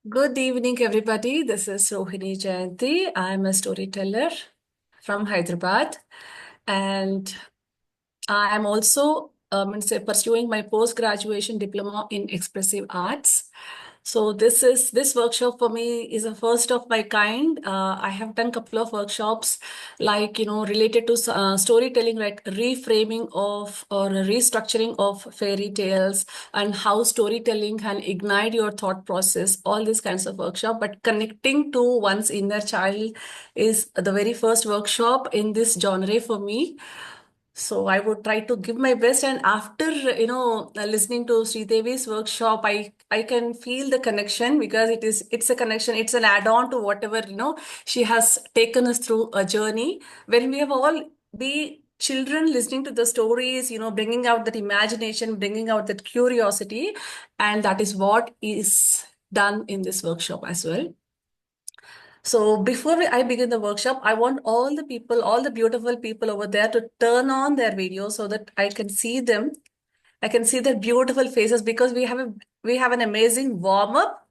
Good evening, everybody. This is Rohini Jayanti. I'm a storyteller from Hyderabad, and I'm also pursuing my post-graduation diploma in expressive arts. So this workshop for me is a first of my kind. I have done a couple of workshops, like related to storytelling, like reframing of or restructuring of fairy tales, and how storytelling can ignite your thought process. All these kinds of workshop, but connecting to one's inner child is the very first workshop in this genre for me. So I would try to give my best, and after listening to Sridevi's workshop, I can feel the connection because it's a connection. It's an add-on to whatever she has taken us through a journey. When we have all be children listening to the stories, bringing out that imagination, bringing out that curiosity, and that is what is done in this workshop as well. So before I begin the workshop, I want all the people, all the beautiful people over there to turn on their videos so that I can see them. I can see their beautiful faces because we have an amazing warm up.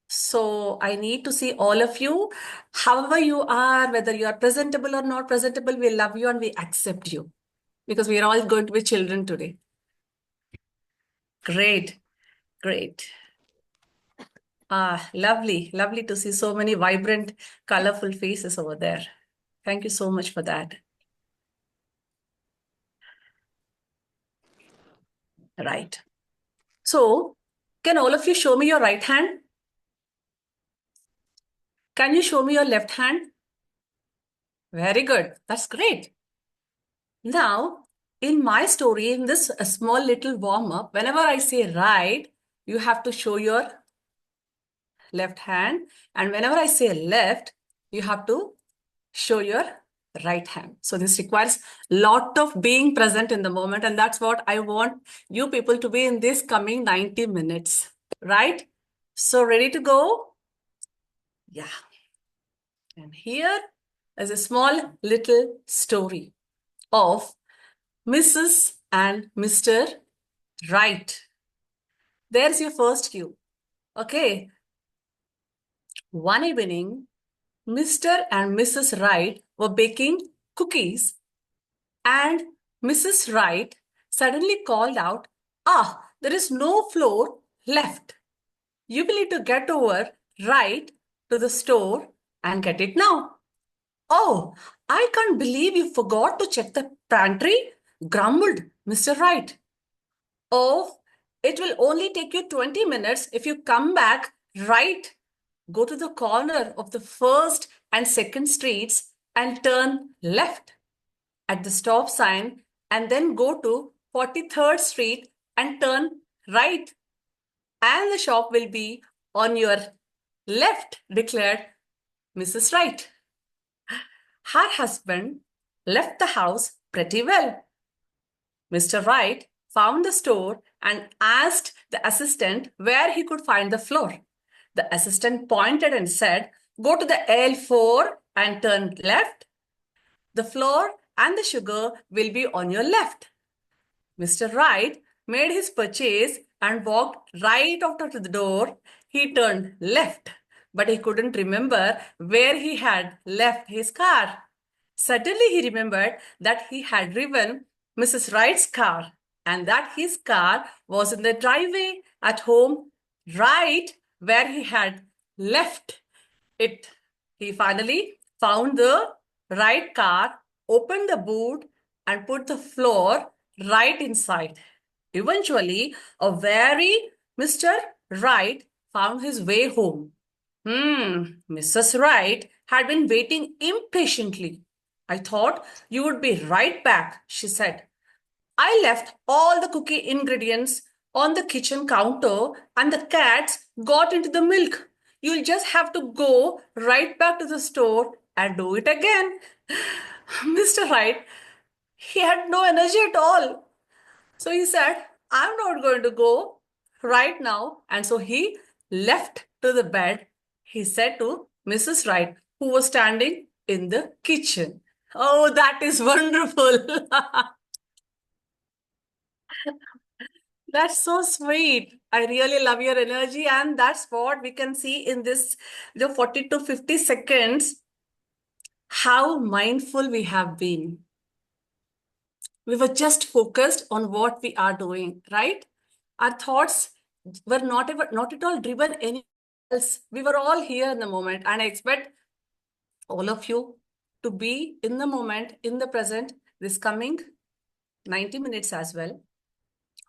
So I need to see all of you, however you are, whether you are presentable or not presentable. We love you and we accept you because we are all going to be children today. Great, great. Lovely, lovely to see so many vibrant, colorful faces over there. Thank you so much for that. Right. So, can all of you show me your right hand? Can you show me your left hand? Very good. That's great. Now, in my story, in this small little warm up, whenever I say right, you have to show your left hand. And whenever I say left, you have to show your right hand. So this requires lot of being present in the moment. And that's what I want you people to be in this coming 90 minutes. Right? So ready to go? Yeah. And here is a small little story of Mrs. and Mr. Right. There's your first cue. Okay. One evening, Mr. and Mrs. Wright were baking cookies, and Mrs. Wright suddenly called out, "Ah, there is no flour left. You will need to get over right to the store and get it now." "Oh, I can't believe you forgot to check the pantry," grumbled Mr. Wright. "Oh, it will only take you 20 minutes if you come back right. Go to the corner of the first and second streets and turn left at the stop sign, and then go to 43rd Street and turn right. And the shop will be on your left," declared Mrs. Wright. Her husband left the house pretty well. Mr. Wright found the store and asked the assistant where he could find the floor. The assistant pointed and said, "Go to the L4 and turn left. The flour and the sugar will be on your left." Mr. Wright made his purchase and walked right after to the door. He turned left, but he couldn't remember where he had left his car. Suddenly, he remembered that he had driven Mrs. Wright's car and that his car was in the driveway at home, right where he had left it. He finally found the right car, opened the boot, and put the floor right inside. Eventually, a wary Mr. Wright found his way home. Mrs. Wright had been waiting impatiently. "I thought you would be right back," she said. "I left all the cookie ingredients on the kitchen counter and the cats got into the milk. You'll just have to go right back to the store and do it again." Mr. Wright, he had no energy at all. So he said, "I'm not going to go right now." And so he left to the bed, he said to Mrs. Wright, who was standing in the kitchen. Oh, that is wonderful. That's so sweet. I really love your energy, and that's what we can see in this the 40 to 50 seconds how mindful we have been. We were just focused on what we are doing, right? Our thoughts were not at all driven anywhere else. We were all here in the moment, and I expect all of you to be in the moment, in the present, this coming 90 minutes as well.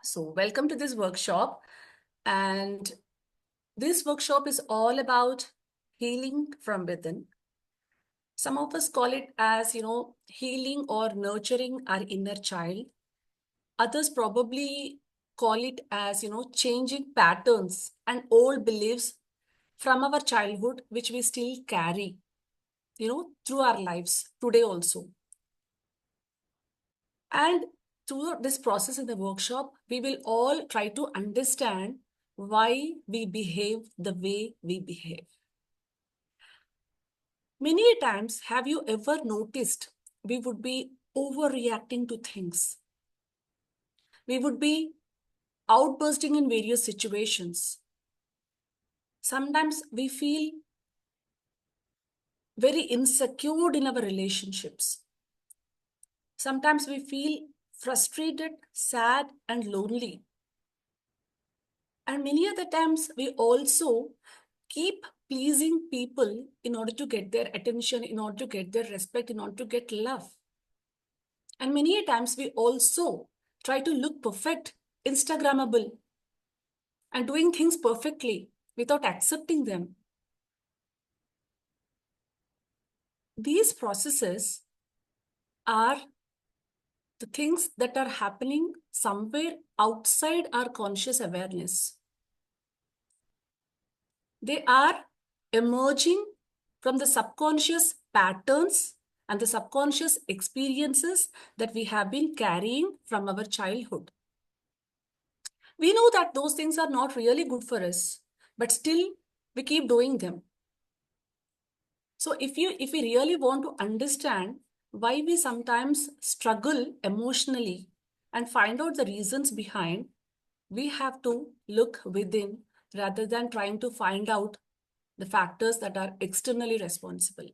So, welcome to this workshop. And this workshop is all about healing from within. Some of us call it as, healing or nurturing our inner child. Others probably call it as, changing patterns and old beliefs from our childhood, which we still carry, through our lives today also. And through this process in the workshop, we will all try to understand why we behave the way we behave. Many a times, have you ever noticed we would be overreacting to things? We would be outbursting in various situations. Sometimes we feel very insecure in our relationships. Sometimes we feel frustrated, sad, and lonely. And many other times we also keep pleasing people in order to get their attention, in order to get their respect, in order to get love. And many a times we also try to look perfect, Instagrammable, and doing things perfectly without accepting them. These processes are the things that are happening somewhere outside our conscious awareness. They are emerging from the subconscious patterns and the subconscious experiences that we have been carrying from our childhood. We know that those things are not really good for us, but still we keep doing them. So if we really want to understand why we sometimes struggle emotionally and find out the reasons behind, we have to look within rather than trying to find out the factors that are externally responsible.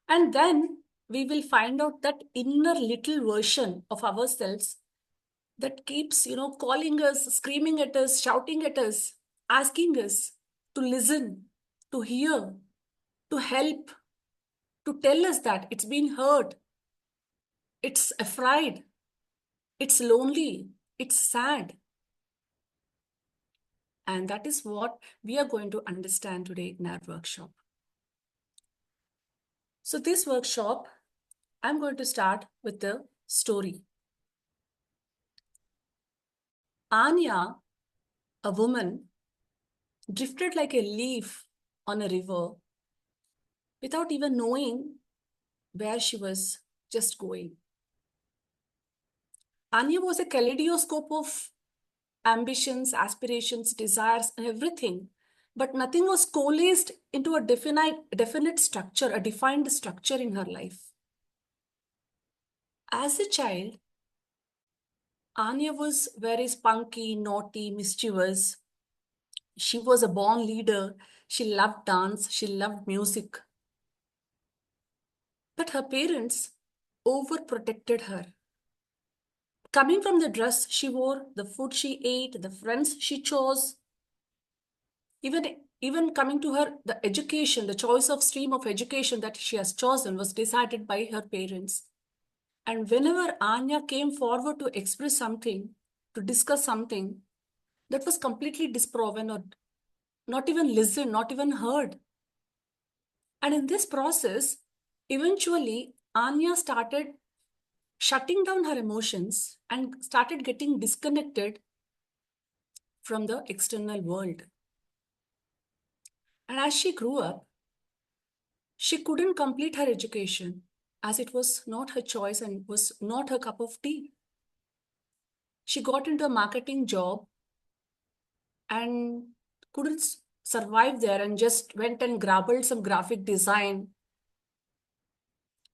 And then we will find out that inner little version of ourselves that keeps, calling us, screaming at us, shouting at us, asking us to listen, to hear, to help, to tell us that it's been hurt, it's afraid, it's lonely, it's sad. And that is what we are going to understand today in our workshop. So, this workshop, I'm going to start with the story. Anya, a woman, drifted like a leaf on a river without even knowing where she was just going. Anya was a kaleidoscope of ambitions, aspirations, desires, and everything, but nothing was coalesced into a definite structure, a defined structure in her life. As a child, Anya was very spunky, naughty, mischievous. She was a born leader. She loved dance. She loved music. But her parents overprotected her. Coming from the dress she wore, the food she ate, the friends she chose, even coming to her, the education, the choice of stream of education that she has chosen was decided by her parents. And whenever Anya came forward to express something, to discuss something, that was completely disproven or not even listened, not even heard. And in this process, eventually, Anya started shutting down her emotions and started getting disconnected from the external world. And as she grew up, she couldn't complete her education as it was not her choice and was not her cup of tea. She got into a marketing job and couldn't survive there and just went and grappled some graphic design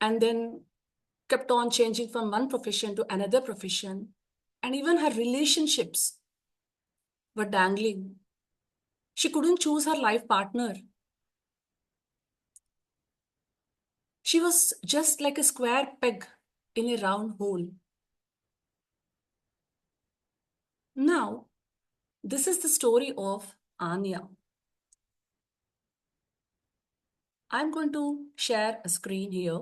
and then kept on changing from one profession to another profession. And even her relationships were dangling. She couldn't choose her life partner. She was just like a square peg in a round hole. Now, this is the story of Anya. I'm going to share a screen here.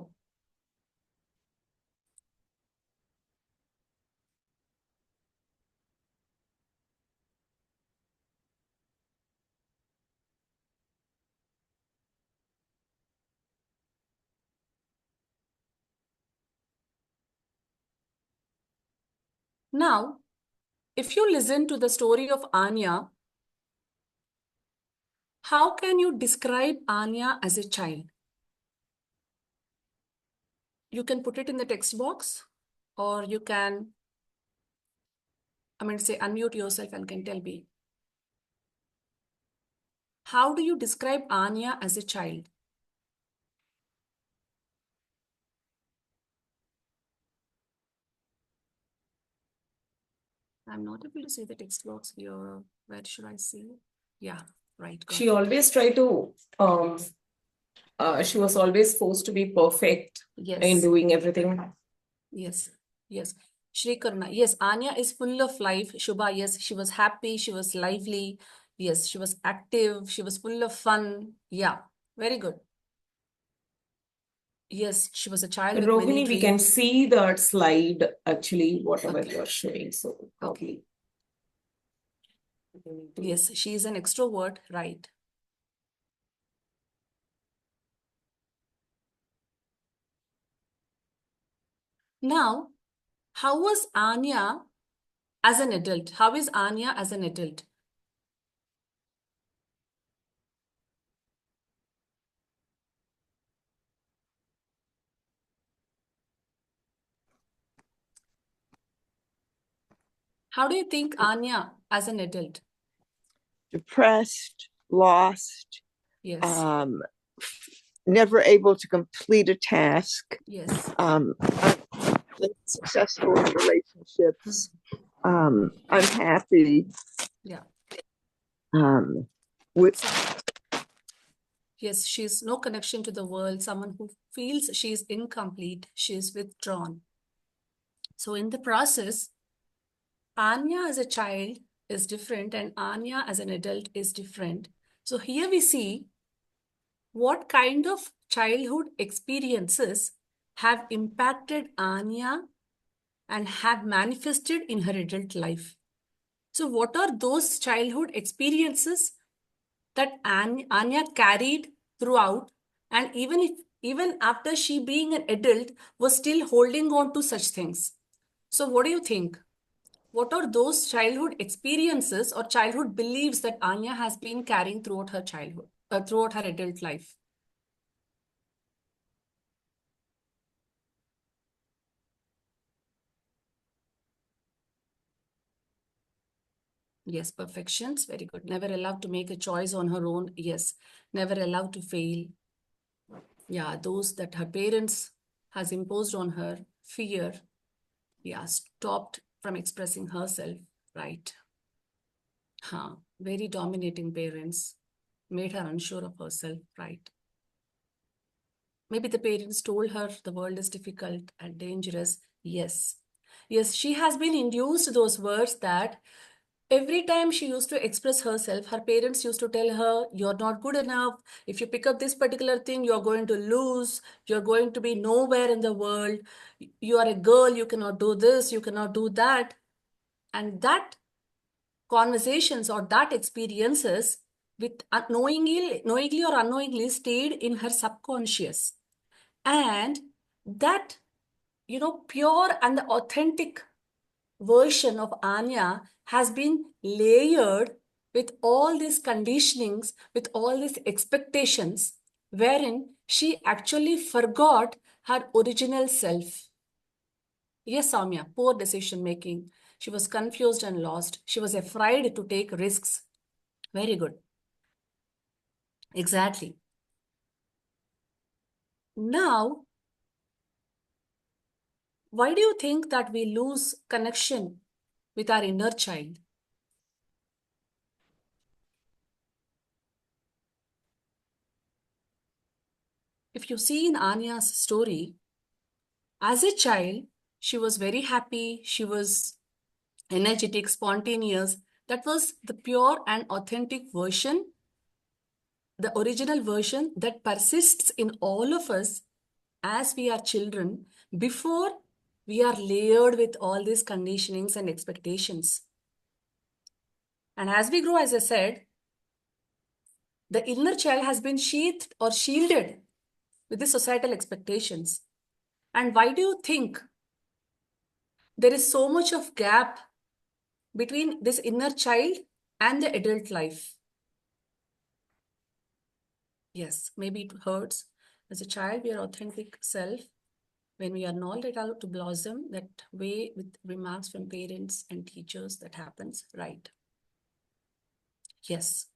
Now, if you listen to the story of Anya, how can you describe Anya as a child? You can put it in the text box, or you can, say, unmute yourself and can tell me. How do you describe Anya as a child? I'm not able to see the text box here. Where should I see? Yeah, right. Got She it. always tried to, she was always supposed to be perfect in Yes, doing everything. yes, yes. Shri Karuna. Yes, Anya is full of life. Shubha, yes, she was happy. She was lively. Yes, she was active. She was full of fun. Yeah, very good. Yes, she was a child with many Rohini, we can dreams. see that slide actually, whatever Okay. you're showing. So, Okay. probably. Yes, she is an extrovert, right? Now, how was Anya as an adult? How is Anya as an adult? How do you think Anya as an adult? Depressed, lost, Yes, never able to complete a task, yes, successful in relationships, unhappy, yeah. with Yes, she's no connection to the world, someone who feels she's incomplete, she's withdrawn. So in the process, Anya as a child is different and Anya as an adult is different. So here we see what kind of childhood experiences have impacted Anya and have manifested in her adult life. So, what are those childhood experiences that Anya carried throughout, and even after she being an adult was still holding on to such things? So, what do you think? What are those childhood experiences or childhood beliefs that Anya has been carrying throughout her childhood, throughout her adult life? Yes, perfections. Very good. Never allowed to make a choice on her own. Yes. Never allowed to fail. Yeah, those that her parents has imposed on her, fear. Yeah, stopped from expressing herself. Right. Huh. Very dominating parents made her unsure of herself. Right. Maybe the parents told her the world is difficult and dangerous. Yes. Yes, she has been induced those words that every time she used to express herself, her parents used to tell her, "You're not good enough. If you pick up this particular thing, you're going to lose. You're going to be nowhere in the world. You are a girl. You cannot do this. You cannot do that." And that conversations or that experiences with knowingly or unknowingly stayed in her subconscious. And that, pure and the authentic version of Anya has been layered with all these conditionings, with all these expectations, wherein she actually forgot her original self. Yes, Soumya, poor decision making. She was confused and lost. She was afraid to take risks. Very good. Exactly. Now, why do you think that we lose connection with our inner child. If you see in Anya's story, as a child, she was very happy, she was energetic, spontaneous. That was the pure and authentic version, the original version that persists in all of us as we are children before we are layered with all these conditionings and expectations. And as we grow, as I said, the inner child has been sheathed or shielded with the societal expectations. And why do you think there is so much of gap between this inner child and the adult life? Yes, maybe it hurts. As a child, we are authentic self. When we are not allowed to blossom, that way with remarks from parents and teachers, that happens, right? Yes.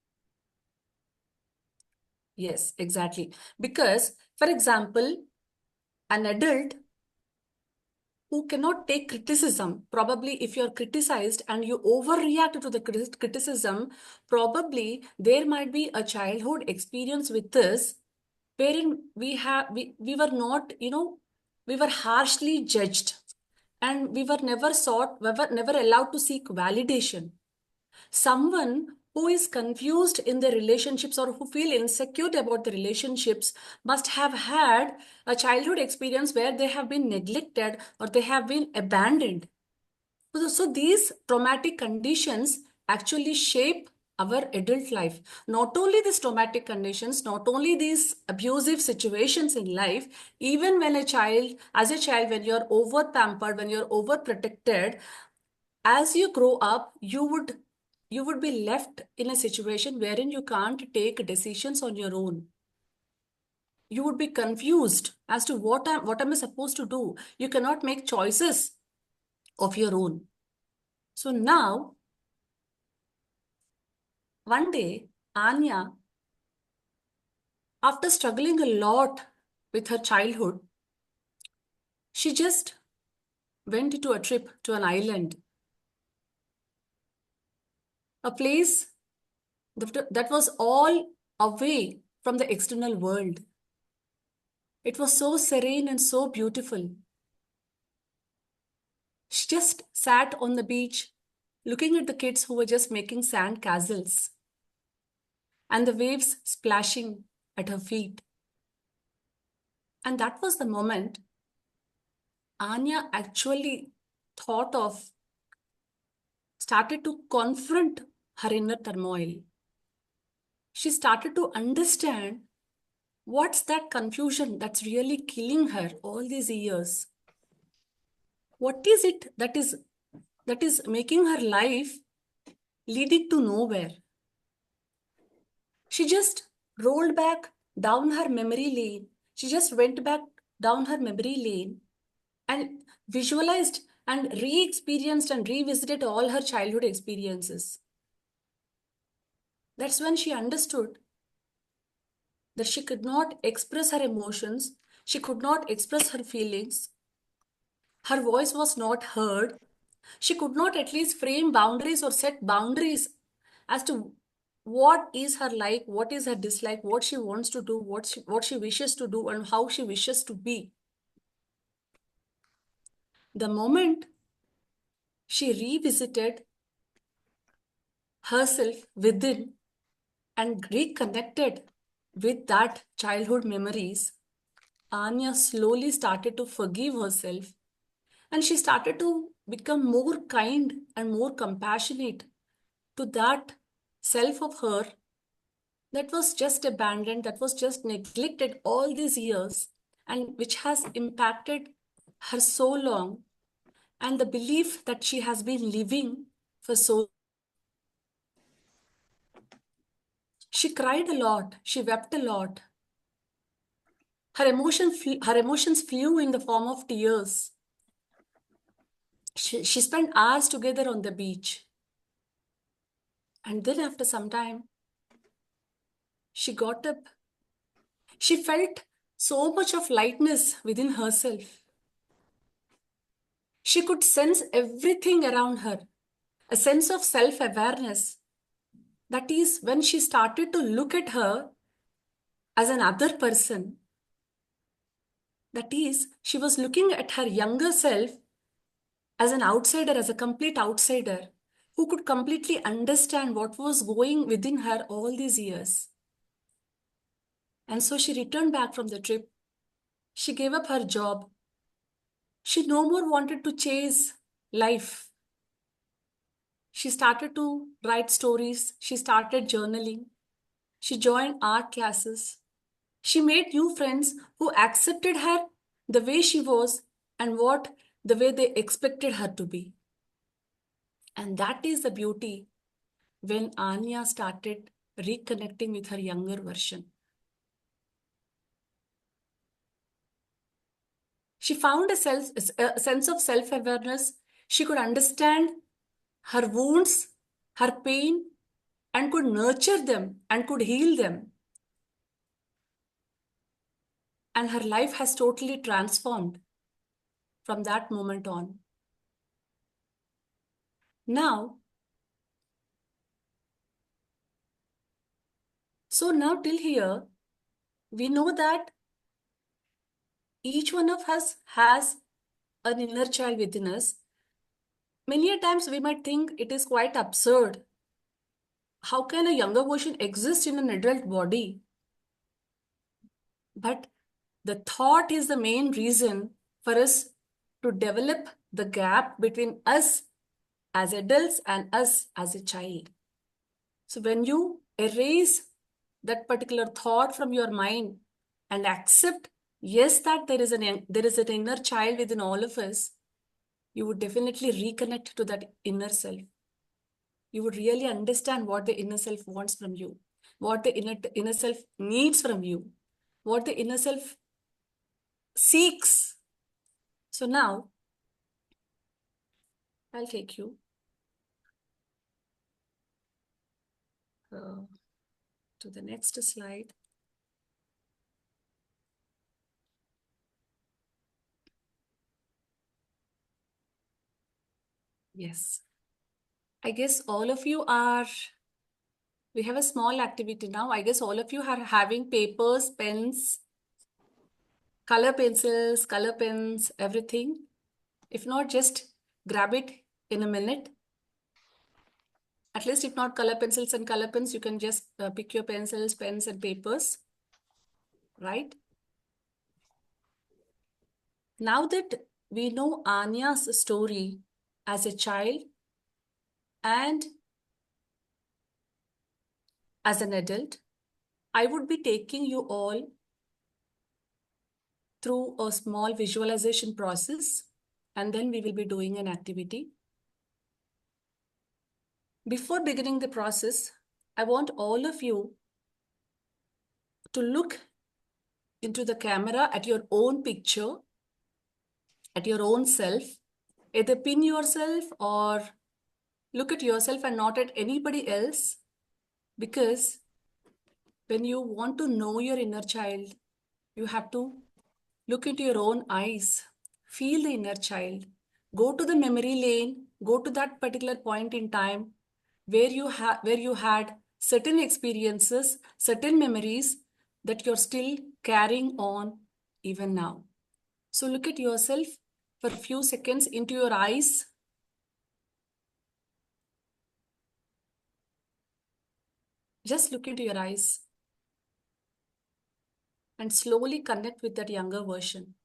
Yes, exactly. Because, for example, an adult who cannot take criticism, probably if you're criticized and you overreact to the criticism, probably there might be a childhood experience with this wherein we were not, we were harshly judged and we were never sought, we were never allowed to seek validation. Someone who is confused in their relationships or who feel insecure about the relationships must have had a childhood experience where they have been neglected or they have been abandoned. So these traumatic conditions actually shape our adult life. Not only these traumatic conditions, not only these abusive situations in life, even when as a child, when you're over pampered, when you're over protected, as you grow up, you would be left in a situation wherein you can't take decisions on your own. You would be confused as to what am I supposed to do. You cannot make choices of your own. So now, one day, Anya, after struggling a lot with her childhood, she just went to a trip to an island, a place that was all away from the external world. It was so serene and so beautiful. She just sat on the beach looking at the kids who were just making sand castles and the waves splashing at her feet. And that was the moment Anya actually thought of, started to confront her inner turmoil. She started to understand what's that confusion that's really killing her all these years. What is it that is making her life leading to nowhere? She just rolled back down her memory lane. She just went back down her memory lane and visualized and re-experienced and revisited all her childhood experiences. That's when she understood that she could not express her emotions, she could not express her feelings, her voice was not heard, she could not at least frame boundaries or set boundaries as to what is her like, what is her dislike, what she wants to do, what she wishes to do, and how she wishes to be. The moment she revisited herself within and reconnected with that childhood memories, Anya slowly started to forgive herself and she started to become more kind and more compassionate to that self of her that was just abandoned, that was just neglected all these years, and which has impacted her so long, and the belief that she has been living for so. She cried a lot, she wept a lot. Her emotions flew in the form of tears. She spent hours together on the beach. And then after some time, she got up. She felt so much of lightness within herself. She could sense everything around her. a sense of self-awareness. That is when she started to look at her as another person. That is, she was looking at her younger self as an outsider, as a complete outsider, who could completely understand what was going within her all these years. And so she returned back from the trip. She gave up her job. She no more wanted to chase life. She started to write stories. She started journaling. She joined art classes. She made new friends who accepted her the way she was and the way they expected her to be. And that is the beauty when Anya started reconnecting with her younger version. She found a sense of self-awareness. She could understand her wounds, her pain, and could nurture them and could heal them. And her life has totally transformed from that moment on. Now, now till here, we know that each one of us has an inner child within us. Many a times we might think it is quite absurd. How can a younger version exist in an adult body? But the thought is the main reason for us to develop the gap between us as adults and us as a child. So when you erase that particular thought from your mind and accept, yes, that there is an inner child within all of us, you would definitely reconnect to that inner self. You would really understand what the inner self wants from you, what the inner self needs from you, what the inner self seeks. So now, I'll take you to the next slide. Yes. I guess all of you we have a small activity now. I guess all of you are having papers, pens, color pencils, color pens, everything. If not, just grab it in a minute. At least if not color pencils and color pens, you can just pick your pencils, pens and papers, right? Now that we know Anya's story as a child and as an adult, I would be taking you all through a small visualization process, and then we will be doing an activity. Before beginning the process, I want all of you to look into the camera at your own picture, at your own self. Either pin yourself or look at yourself and not at anybody else, because when you want to know your inner child, you have to look into your own eyes, feel the inner child, go to the memory lane, go to that particular point in time where you had certain experiences, certain memories that you're still carrying on even now. So look at yourself for a few seconds into your eyes. Just look into your eyes and slowly connect with that younger version.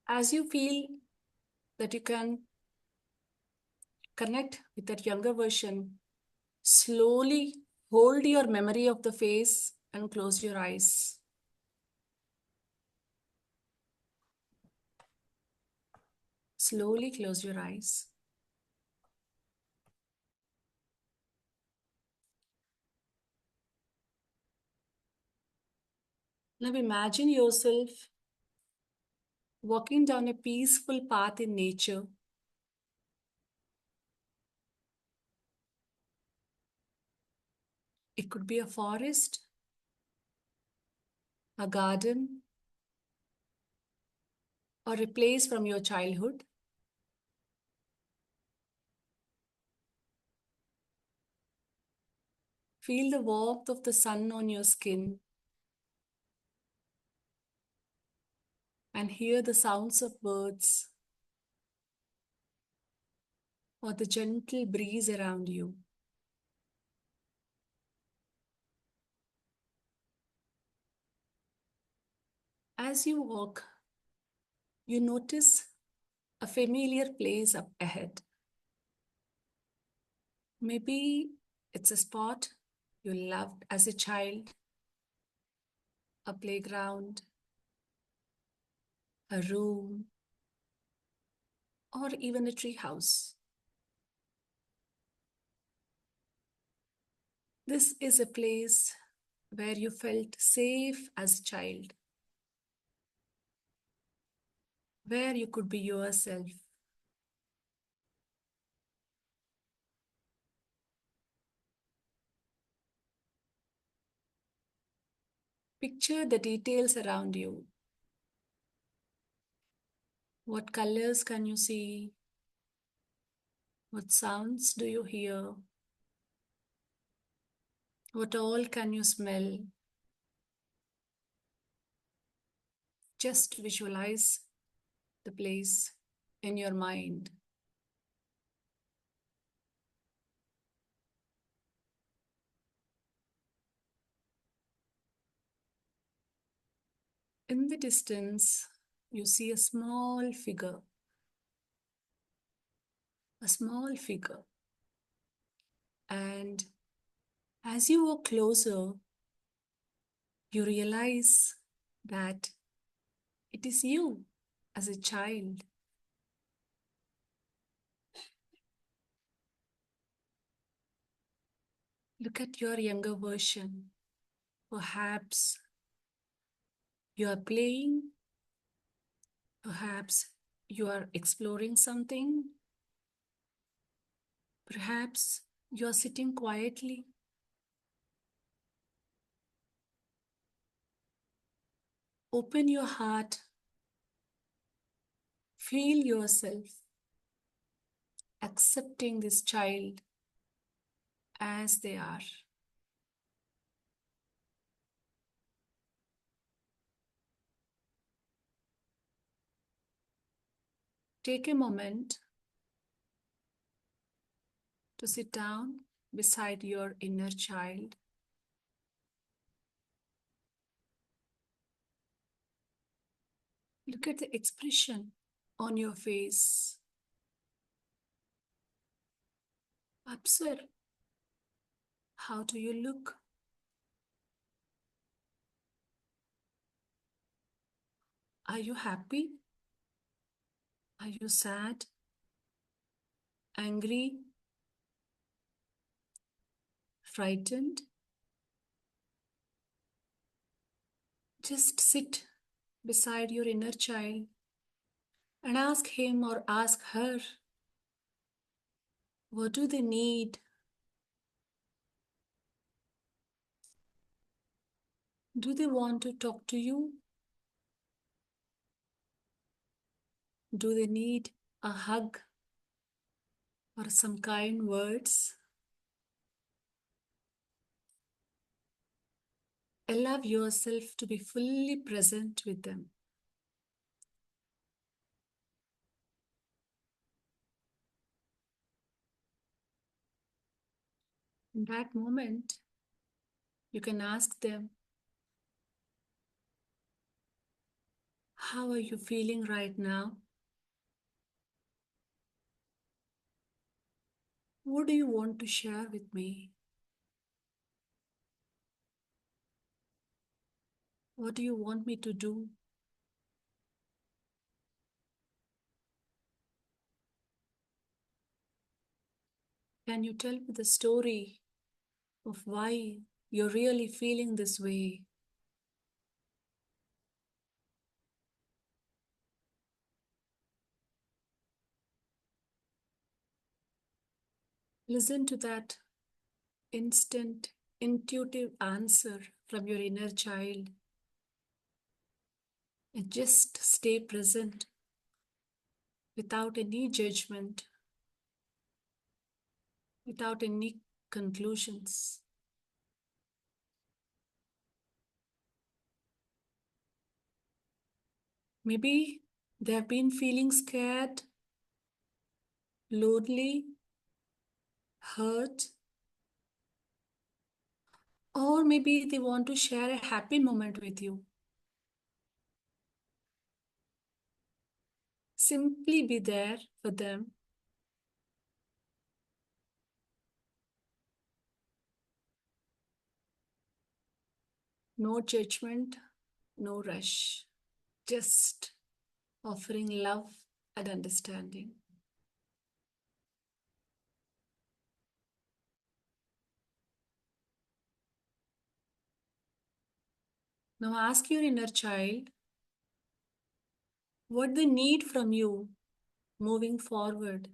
As you feel that you can connect with that younger version, slowly hold your memory of the face and close your eyes. Slowly close your eyes. Now imagine yourself walking down a peaceful path in nature. It could be a forest, a garden, or a place from your childhood. Feel the warmth of the sun on your skin and hear the sounds of birds or the gentle breeze around you. As you walk, you notice a familiar place up ahead. Maybe it's a spot you loved as a child, a playground, a room, or even a tree house. This is a place where you felt safe as a child, where you could be yourself. Picture the details around you. What colors can you see? What sounds do you hear? What all can you smell? Just visualize the place in your mind. In the distance, you see a small figure. A small figure. And as you walk closer, you realize that it is you as a child. Look at your younger version. Perhaps you are playing, perhaps you are exploring something, perhaps you are sitting quietly. Open your heart, feel yourself accepting this child as they are. Take a moment to sit down beside your inner child. Look at the expression on your face. Observe, how do you look? Are you happy? Are you sad? Angry? Frightened? Just sit beside your inner child and ask him or ask her, what do they need? Do they want to talk to you? Do they need a hug or some kind words? Allow yourself to be fully present with them. In that moment, you can ask them, how are you feeling right now? What do you want to share with me? What do you want me to do? Can you tell me the story of why you're really feeling this way? Listen to that instant intuitive answer from your inner child. And just stay present without any judgment, without any conclusions. Maybe they have been feeling scared, lonely, hurt, or maybe they want to share a happy moment with you. Simply be there for them. No judgment, no rush. Just offering love and understanding. Now ask your inner child what they need from you moving forward.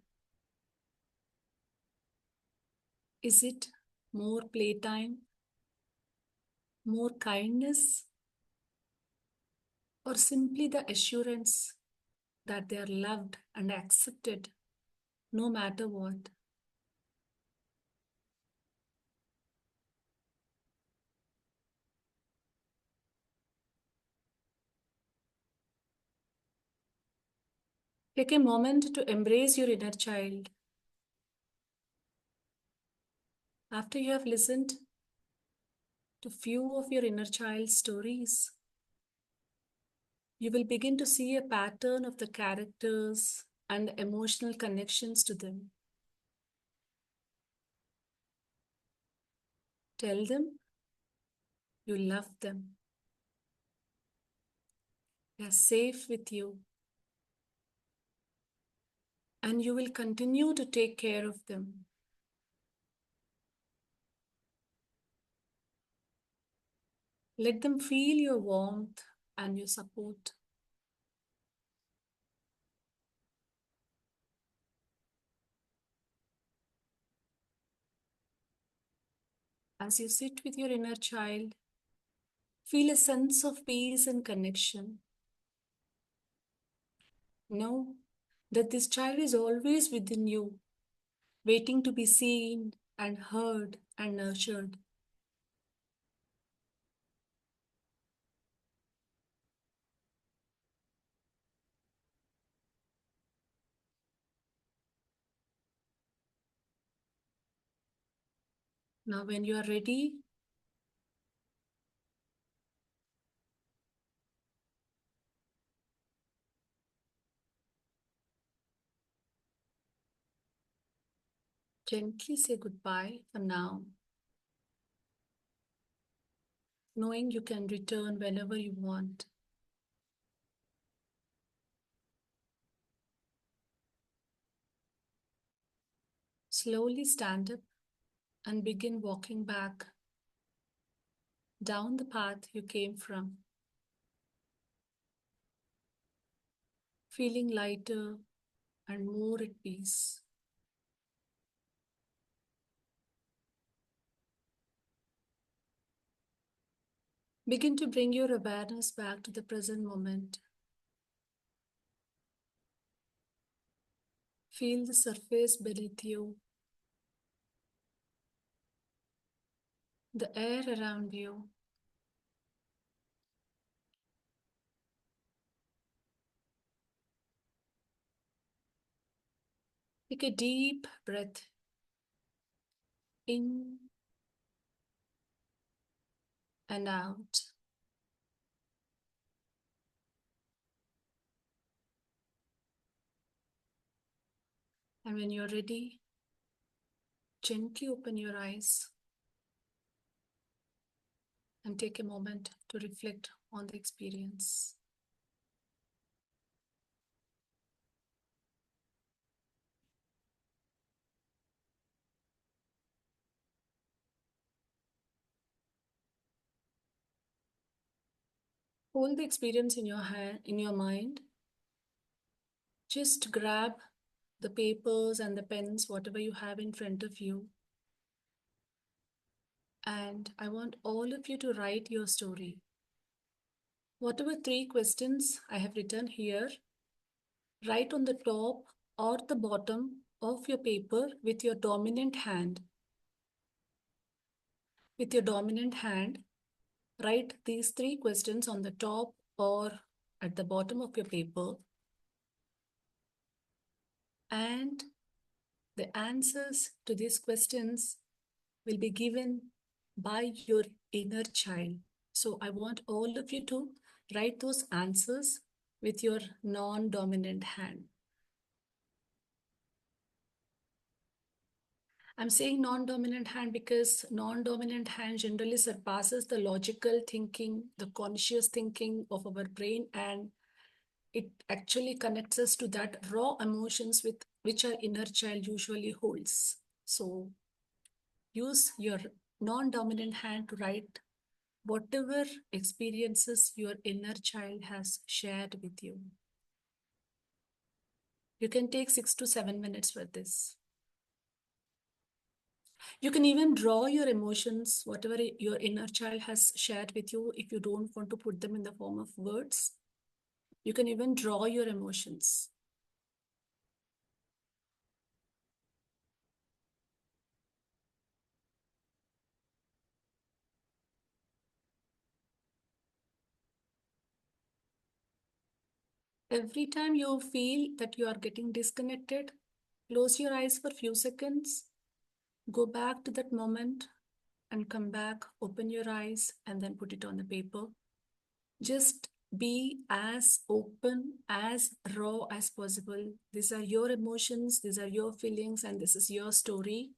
Is it more playtime, more kindness, or simply the assurance that they are loved and accepted no matter what? Take a moment to embrace your inner child. After you have listened to few of your inner child's stories, you will begin to see a pattern of the characters and emotional connections to them. Tell them you love them. They are safe with you. And you will continue to take care of them. Let them feel your warmth and your support. As you sit with your inner child, feel a sense of peace and connection. Know that this child is always within you, waiting to be seen and heard and nurtured. Now, when you are ready, gently say goodbye for now, knowing you can return whenever you want. Slowly stand up and begin walking back down the path you came from, feeling lighter and more at peace. Begin to bring your awareness back to the present moment. Feel the surface beneath you, the air around you. Take a deep breath in and out. And when you're ready, gently open your eyes and take a moment to reflect on the experience. Hold the experience in your hand, in your mind. Just grab the papers and the pens, whatever you have in front of you. And I want all of you to write your story. Whatever 3 questions I have written here, write on the top or the bottom of your paper with your dominant hand. With your dominant hand, write these 3 questions on the top or at the bottom of your paper. And the answers to these questions will be given by your inner child. So I want all of you to write those answers with your non-dominant hand. I'm saying non-dominant hand because non-dominant hand generally surpasses the logical thinking, the conscious thinking of our brain, and it actually connects us to that raw emotions with which our inner child usually holds. So use your non-dominant hand to write whatever experiences your inner child has shared with you. You can take 6 to 7 minutes for this. You can even draw your emotions, whatever your inner child has shared with you, if you don't want to put them in the form of words. You can even draw your emotions. Every time you feel that you are getting disconnected, close your eyes for a few seconds, go back to that moment and come back, open your eyes, and then put it on the paper. Just be as open, as raw as possible. These are your emotions, these are your feelings, and this is your story.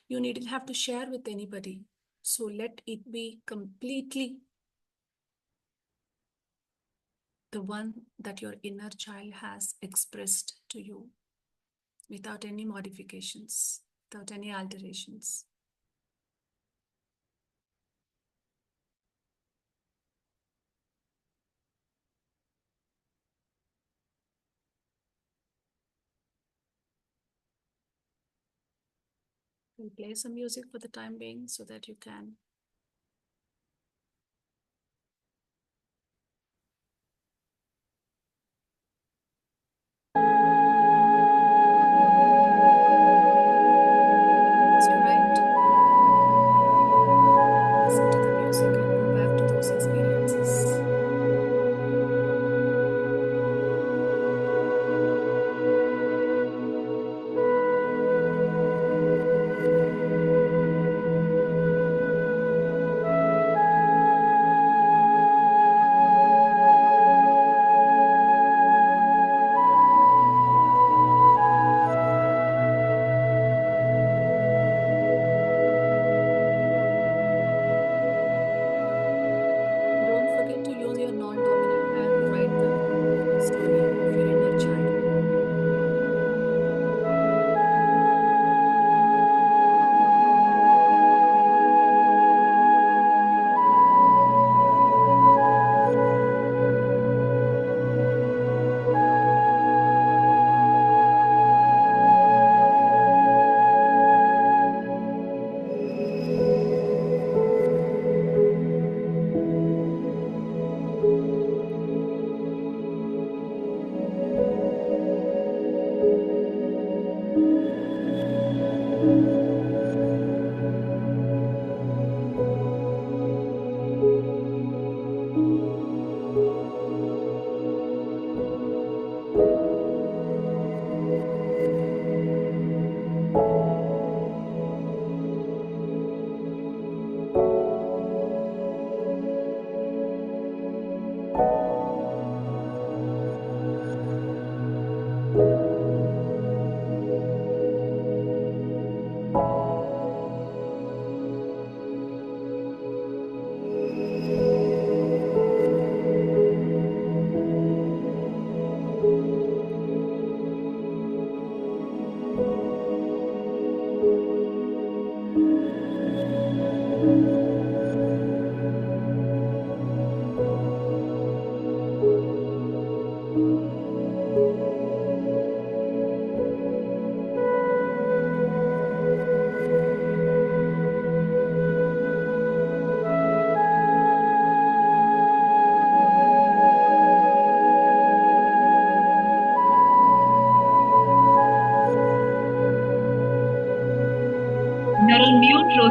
You needn't have to share with anybody. So let it be completely the one that your inner child has expressed to you without any modifications, without any alterations. We'll play some music for the time being so that you can right. Listen to the music and go back to those experiences.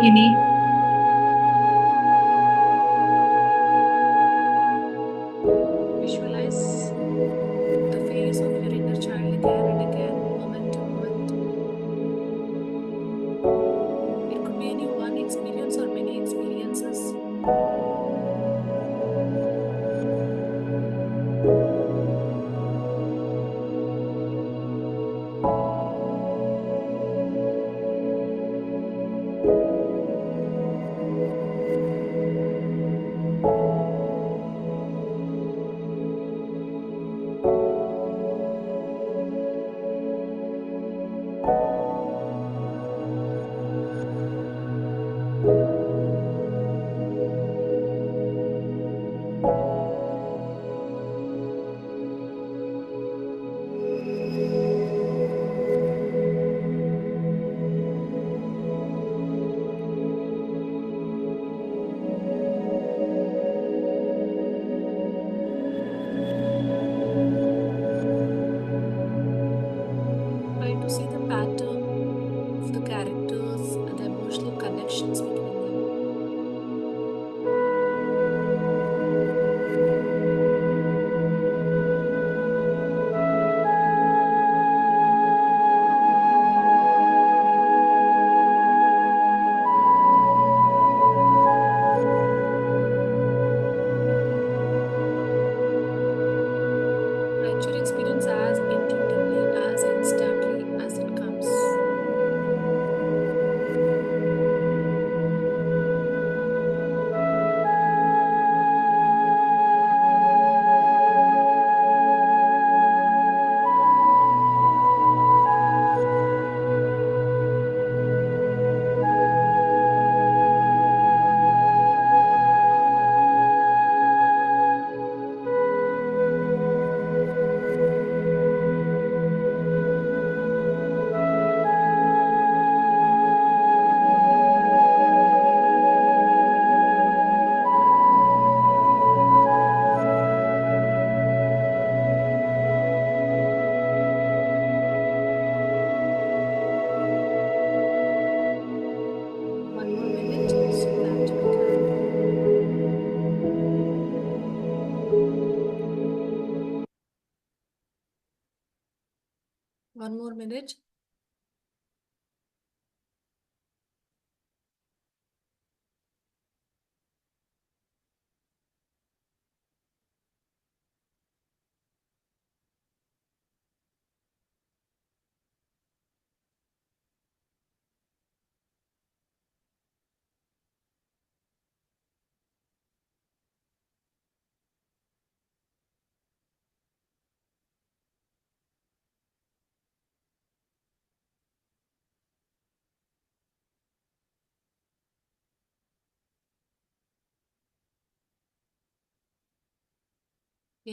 Rohini. Visualize the face of your inner child again and again, moment to moment. It could be any one experience or many experiences. Try to see the pattern of the characters and the emotional connections between them. Write your experience as intuitively, as instantly as it comes. One more minute, so that we can. One more minute.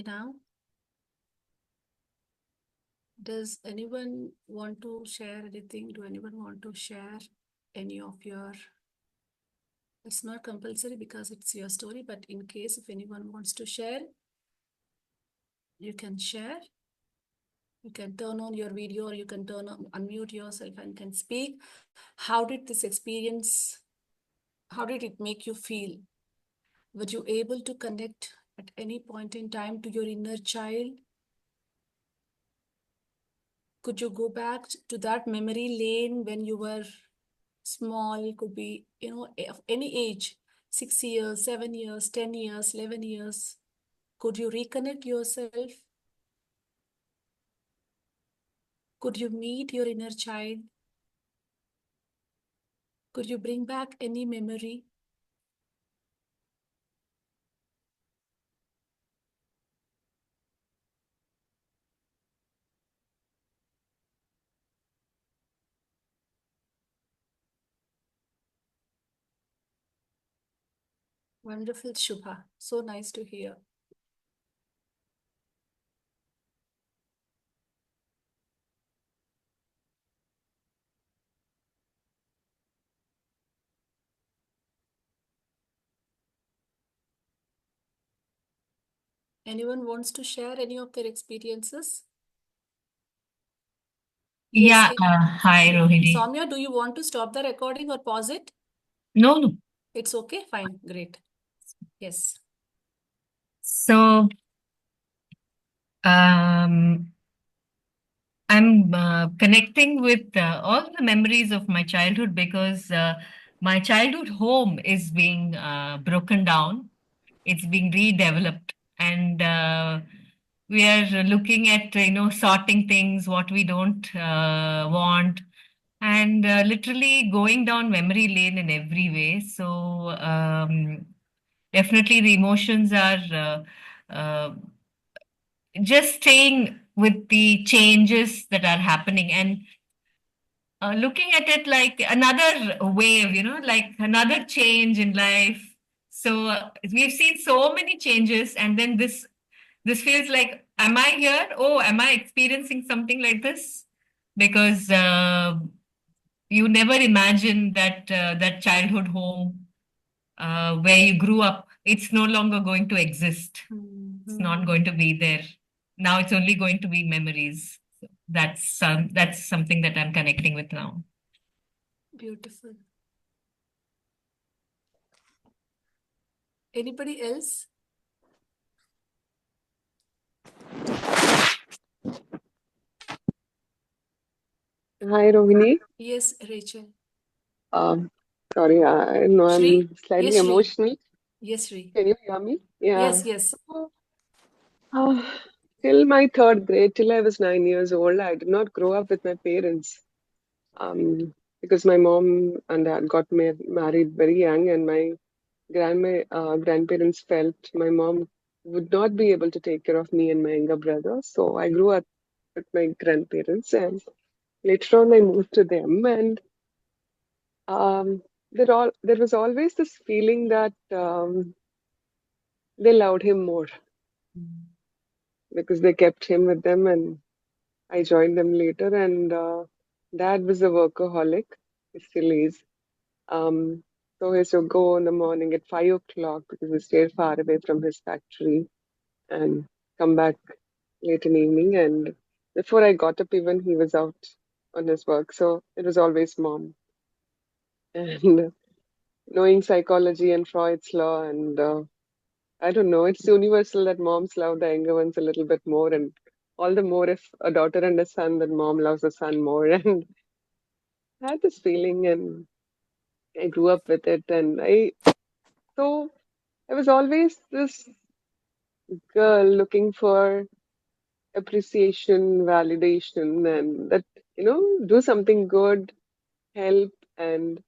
Now, does anyone want to share anything? Do anyone want to share any of your? It's not compulsory because it's your story, but in case if anyone wants to share, you can share. You can turn on your video or you can unmute yourself and can speak. How did this experience, how did it make you feel? Were you able to connect at any point in time to your inner child? Could you go back to that memory lane when you were small? It could be, of any age, 6 years, 7 years, 10 years, 11 years. Could you reconnect yourself? Could you meet your inner child? Could you bring back any memory? Wonderful, Shubha. So nice to hear. Anyone wants to share any of their experiences? Yeah, Yes, hi Rohini. Soumya, do you want to stop the recording or pause it? No, no. It's okay? Fine. Great. Yes. So, um, I'm connecting with all the memories of my childhood because my childhood home is being broken down. It's being redeveloped, and we are looking at sorting things what we don't want, and literally going down memory lane in every way. So definitely the emotions are just staying with the changes that are happening, and looking at it like another wave, like another change in life. So we've seen so many changes, and then this feels like, am I here? Oh, am I experiencing something like this? Because you never imagine that that childhood home where you grew up, it's no longer going to exist. It's not going to be there. Now it's only going to be memories. So that's something that I'm connecting with now. Beautiful. Anybody else? Hi, Rohini. Yes, Rachel. Um, Sorry, I know Shri? I'm slightly Yes, Shri. emotional. Yes, Shri. Can you hear me? Yeah. Yes, yes. Uh, Till my third grade, till I was 9 years old, I did not grow up with my parents. Because my mom and dad got married very young, and my grandparents felt my mom would not be able to take care of me and my younger brother. So I grew up with my grandparents, and later on I moved to them, and there was always this feeling that they loved him more because they kept him with them, and I joined them later. And dad was a workaholic, he still is. Um, so he used to go in the morning at 5 o'clock because he stayed far away from his factory, and come back late in evening. And before I got up, even he was out on his work. So it was always mom. And knowing psychology and Freud's law, and I don't know, it's universal that moms love the younger ones a little bit more, and all the more if a daughter and a son, then mom loves a son more. And I had this feeling, and I grew up with it. And so I was always this girl looking for appreciation, validation, and that, do something good, help, and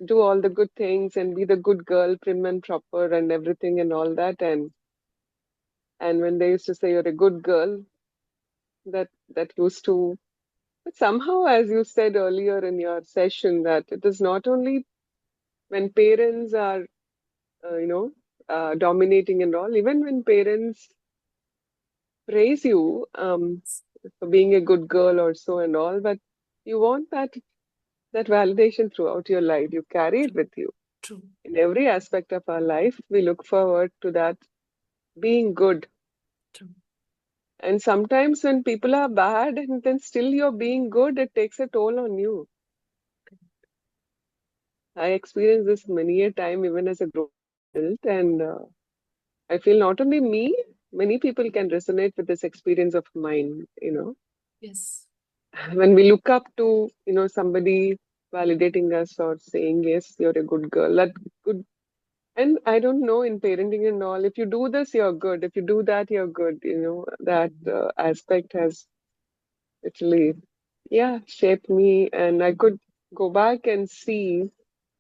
do all the good things, and be the good girl, prim and proper, and everything, and all that. And when they used to say you're a good girl, that used to. But somehow, as you said earlier in your session, that it is not only when parents are, dominating and all, even when parents praise you for being a good girl or so and all, but you want that validation throughout your life. You carry it with you. True. In every aspect of our life, we look forward to that being good. True. And sometimes when people are bad and then still you're being good, it takes a toll on you. I experienced this many a time, even as a grown adult, and I feel not only me, many people can resonate with this experience of mine. Yes. When we look up to, somebody validating us or saying, yes, you're a good girl, that good. And I don't know, in parenting and all, if you do this, you're good. If you do that, you're good. That aspect has actually, yeah, shaped me. And I could go back and see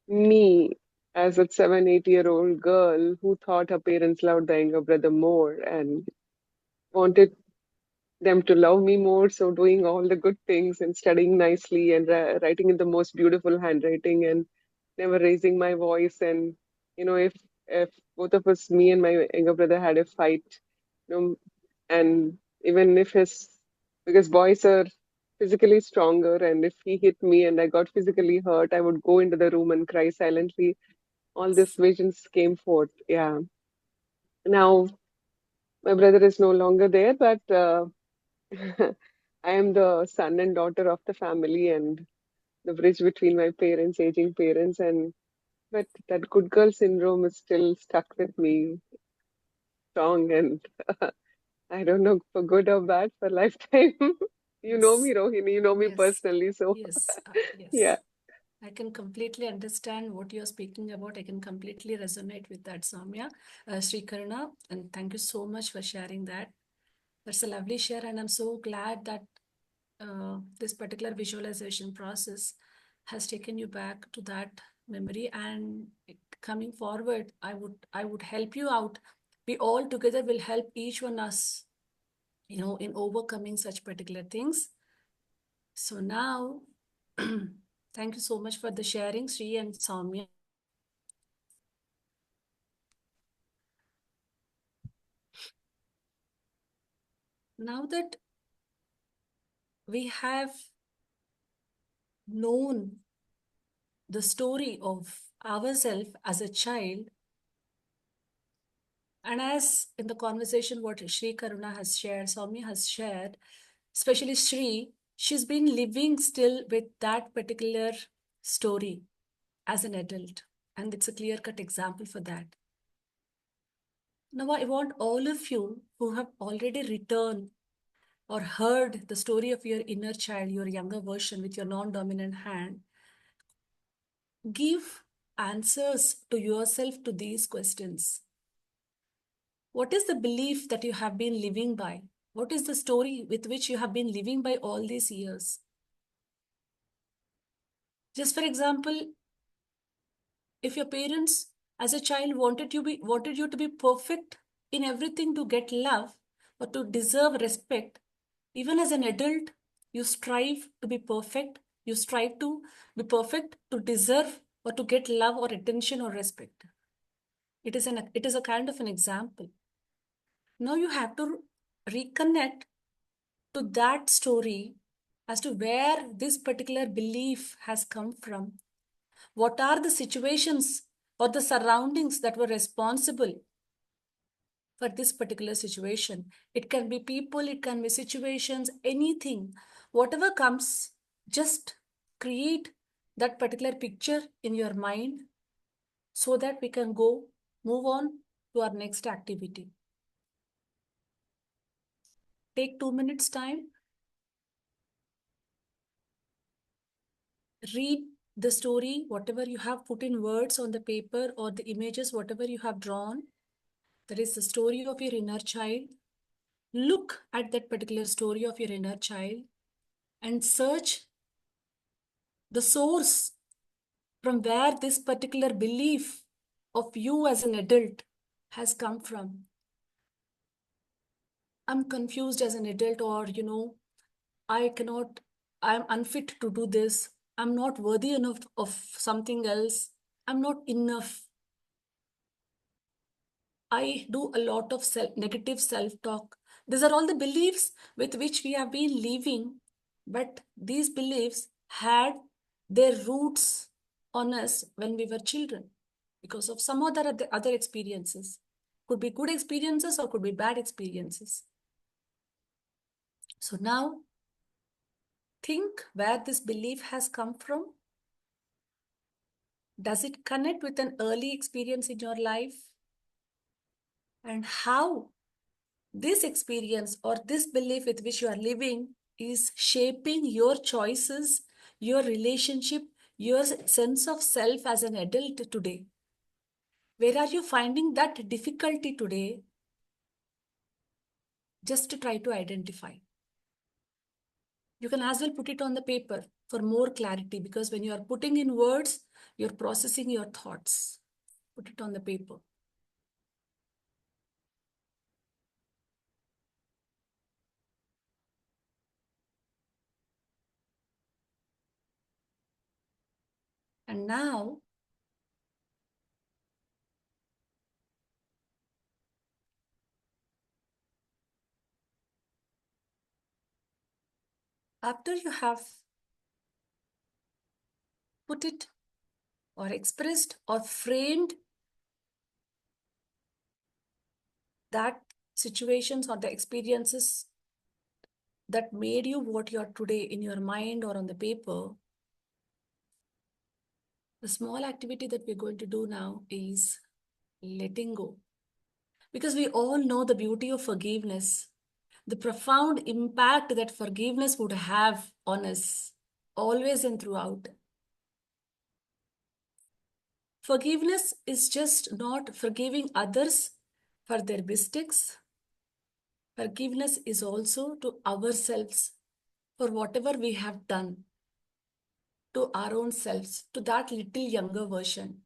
me as a 7, 8 year old girl who thought her parents loved the younger brother more and wanted them to love me more. So doing all the good things and studying nicely and writing in the most beautiful handwriting and never raising my voice. And if both of us, me and my younger brother, had a fight, and even if because boys are physically stronger, and if he hit me and I got physically hurt, I would go into the room and cry silently. All these visions came forth. Yeah. Now my brother is no longer there, but I am the son and daughter of the family and the bridge between my parents, aging parents. And but that good girl syndrome is still stuck with me strong, and I don't know for good or bad for lifetime. You know Yes, me, Rohini, you know me yes, personally, so yes, yeah. yes. I can completely understand what you're speaking about. I can completely resonate with that, Soumya, Sri Karuna, and thank you so much for sharing that. That's a lovely share, and I'm so glad that this particular visualization process has taken you back to that memory. And coming forward, I would help you out. We all together will help each one us, in overcoming such particular things. So now, thank you so much for the sharing, Sri and Soumya. Now that we have known the story of ourselves as a child, and as in the conversation what Sri Karuna has shared, Soumya has shared, especially Sri, she's been living still with that particular story as an adult. And it's a clear-cut example for that. Now, I want all of you who have already returned or heard the story of your inner child, your younger version with your non-dominant hand, give answers to yourself to these questions. What is the belief that you have been living by? What is the story with which you have been living by all these years? Just for example, if your parents as a child wanted you to be perfect in everything to get love or to deserve respect, even as an adult, you strive to be perfect. You strive to be perfect to deserve or to get love or attention or respect. It is a kind of an example. Now you have to reconnect to that story as to where this particular belief has come from. What are the situations or the surroundings that were responsible for this particular situation? It can be people, it can be situations, anything. Whatever comes, just create that particular picture in your mind so that we can move on to our next activity. Take 2 minutes time, read the story, whatever you have put in words on the paper or the images, whatever you have drawn. That is the story of your inner child. Look at that particular story of your inner child and search the source from where this particular belief of you as an adult has come from. I'm confused as an adult, or, I cannot, I'm unfit to do this. I'm not worthy enough of something else. I'm not enough. I do a lot of negative self-talk. These are all the beliefs with which we have been living, but these beliefs had their roots on us when we were children because of some other experiences. Could be good experiences or could be bad experiences. So now think where this belief has come from. Does it connect with an early experience in your life? And how this experience or this belief with which you are living is shaping your choices, your relationship, your sense of self as an adult today. Where are you finding that difficulty today? Just to try to identify. You can as well put it on the paper for more clarity, because when you are putting in words, you're processing your thoughts. Put it on the paper. And now, after you have put it or expressed or framed that situations or the experiences that made you what you are today in your mind or on the paper, The small activity that we're going to do now is letting go. Because we all know the beauty of forgiveness, the profound impact that forgiveness would have on us, always and throughout. Forgiveness is just not forgiving others for their mistakes. Forgiveness is also to ourselves for whatever we have done to our own selves, to that little younger version.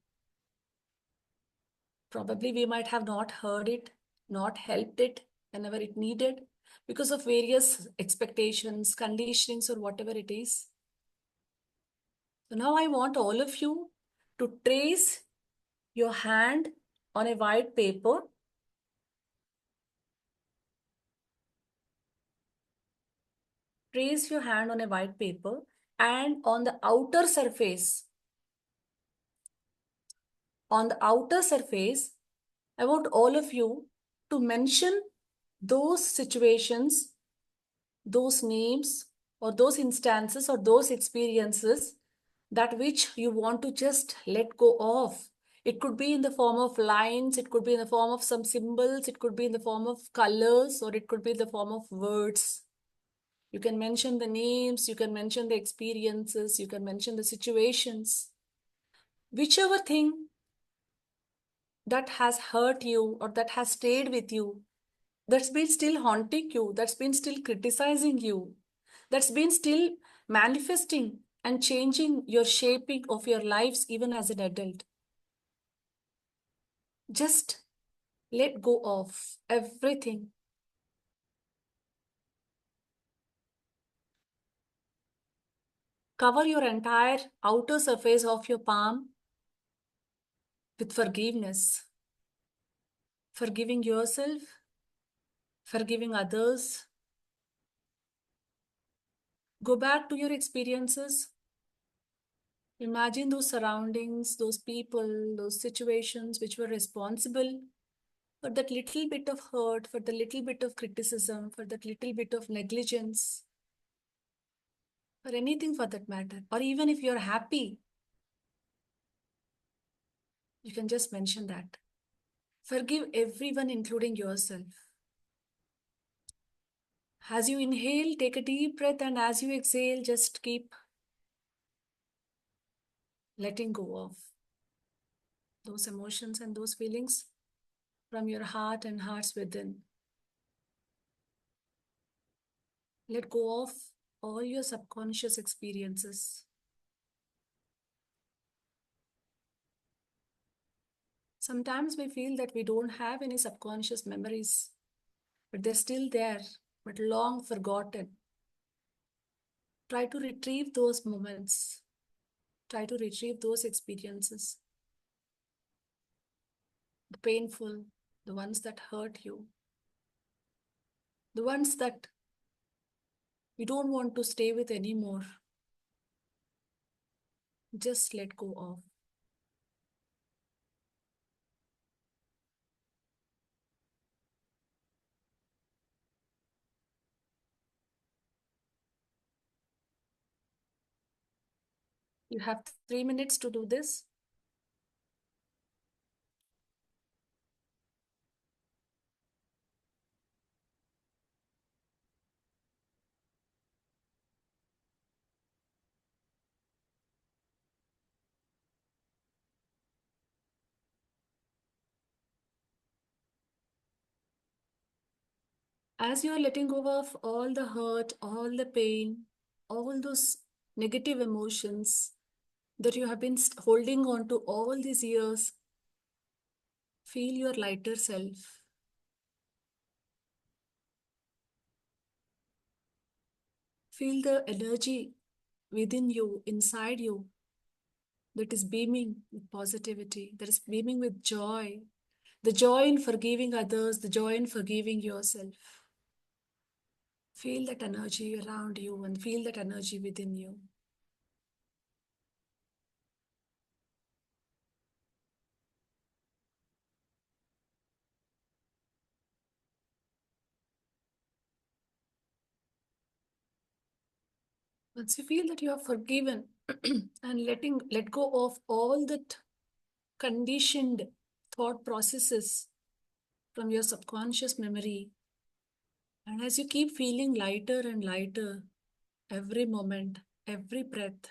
Probably we might have not heard it, not helped it whenever it needed because of various expectations, conditionings, or whatever it is. So now I want all of you to trace your hand on a white paper. Trace your hand on a white paper, and on the outer surface, I want all of you to mention those situations, those names, or those instances, or those experiences that which you want to just let go of. It could be in the form of lines, it could be in the form of some symbols, it could be in the form of colors, or it could be in the form of words. You can mention the names, you can mention the experiences, you can mention the situations. Whichever thing that has hurt you or that has stayed with you, that's been still haunting you, that's been still criticizing you, that's been still manifesting and changing your shaping of your lives even as an adult. Just let go of everything. Cover your entire outer surface of your palm with forgiveness. Forgiving yourself, forgiving others. Go back to your experiences. Imagine those surroundings, those people, those situations which were responsible for that little bit of hurt, for the little bit of criticism, for that little bit of negligence, for anything for that matter. Or even if you're happy, you can just mention that. Forgive everyone, including yourself. As you inhale, take a deep breath, and as you exhale, just keep letting go of those emotions and those feelings from your heart and hearts within. Let go of all your subconscious experiences. Sometimes we feel that we don't have any subconscious memories, but they're still there, but long forgotten. Try to retrieve those moments. Try to retrieve those experiences. The painful, the ones that hurt you, the ones that you don't want to stay with anymore. Just let go of. You have 3 minutes to do this. As you're letting go of all the hurt, all the pain, all those negative emotions that you have been holding on to all these years, feel your lighter self. Feel the energy within you, inside you, that is beaming with positivity, that is beaming with joy. The joy in forgiving others, the joy in forgiving yourself. Feel that energy around you and feel that energy within you. Once you feel that you are forgiven, and let go of all that conditioned thought processes from your subconscious memory. And as you keep feeling lighter and lighter, every moment, every breath,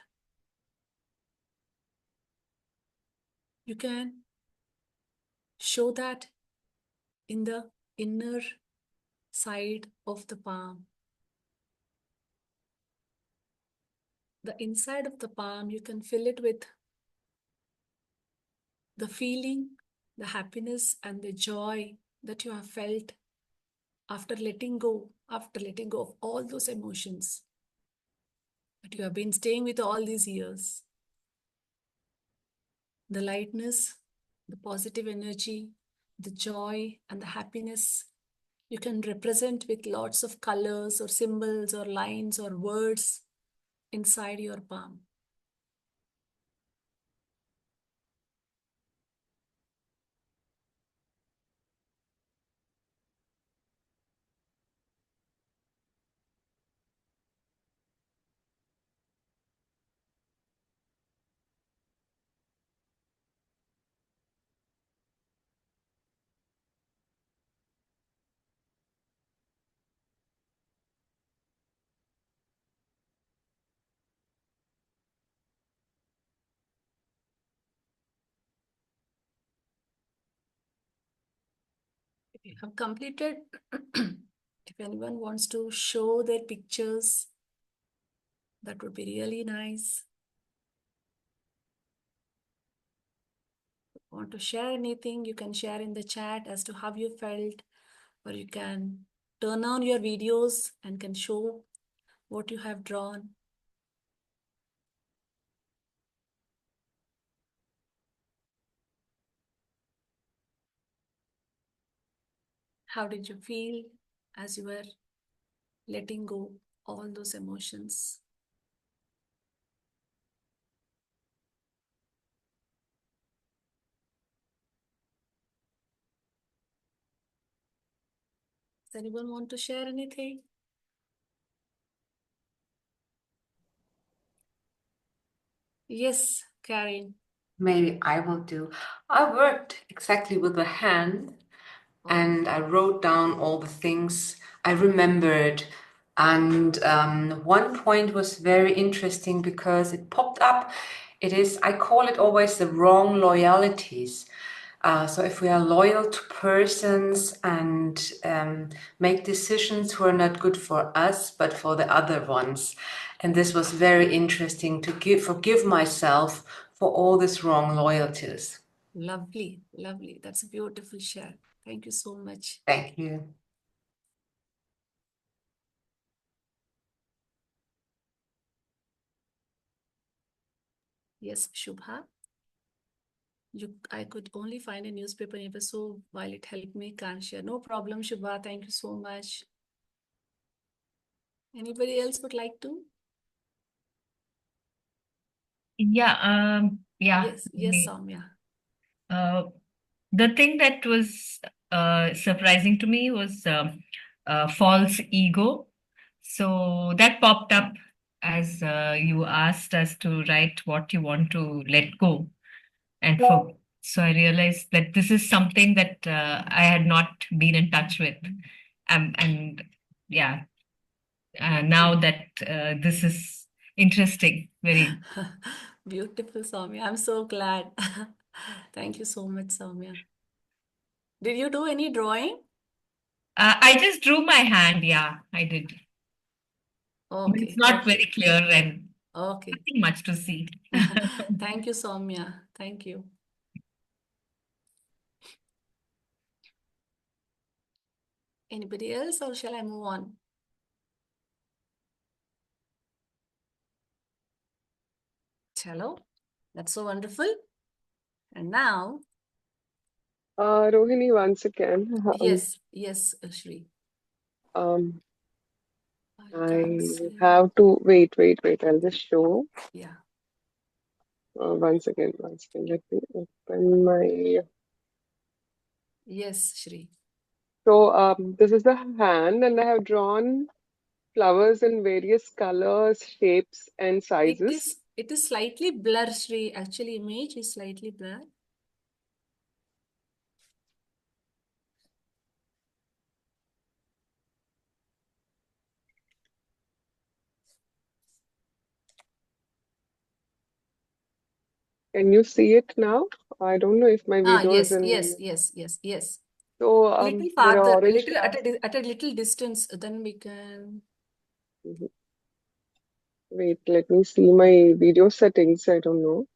you can show that in the inner side of the palm. The inside of the palm, you can fill it with the feeling, the happiness, and the joy that you have felt after letting go of all those emotions that you have been staying with all these years. The lightness, the positive energy, the joy, and the happiness you can represent with lots of colors or symbols or lines or words inside your palm. If you have completed, if anyone wants to show their pictures, that would be really nice. Want to share anything, you can share in the chat as to how you felt, or you can turn on your videos and can show what you have drawn. How did you feel as you were letting go all those emotions? Does anyone want to share anything? Yes, Karen. Maybe I will do. I worked exactly with the hand and I wrote down all the things I remembered. And one point was very interesting because it popped up. I call it always the wrong loyalties. So if we are loyal to persons and make decisions who are not good for us, but for the other ones. And this was very interesting to forgive myself for all these wrong loyalties. Lovely, lovely. That's a beautiful share. Thank you so much. Thank you. Yes, Shubha. I could only find a newspaper nearby, so while it helped me, can't share. No problem, Shubha. Thank you so much. Anybody else would like to? Yeah, Yes, Soumya. The thing that was surprising to me was false ego. So that popped up as you asked us to write what you want to let go. So I realized that this is something that I had not been in touch with. And yeah, now that this is interesting, very. Beautiful, Soumya. I'm so glad. Thank you so much, Soumya. Did you do any drawing? I just drew my hand. Yeah, I did. But it's Okay, not okay, very clear and okay. nothing much to see. Thank you, Soumya. Thank you. Anybody else, or shall I move on? Hello, that's so wonderful. And now, Rohini, once again, yes, Shri. um, I can't I see. have to wait. I'll just show. Yeah. Once again. Let me open my. Yes, Shri. So this is the hand, and I have drawn flowers in various colors, shapes, and sizes. It is slightly blurred, Shri. Actually, image is slightly blurred. Can you see it now? I don't know if my video is Yes, in. yes. So Little there are farther, a orange little flags. at a little distance, then we can. Mhm. Wait, let me see my video settings. I don't know.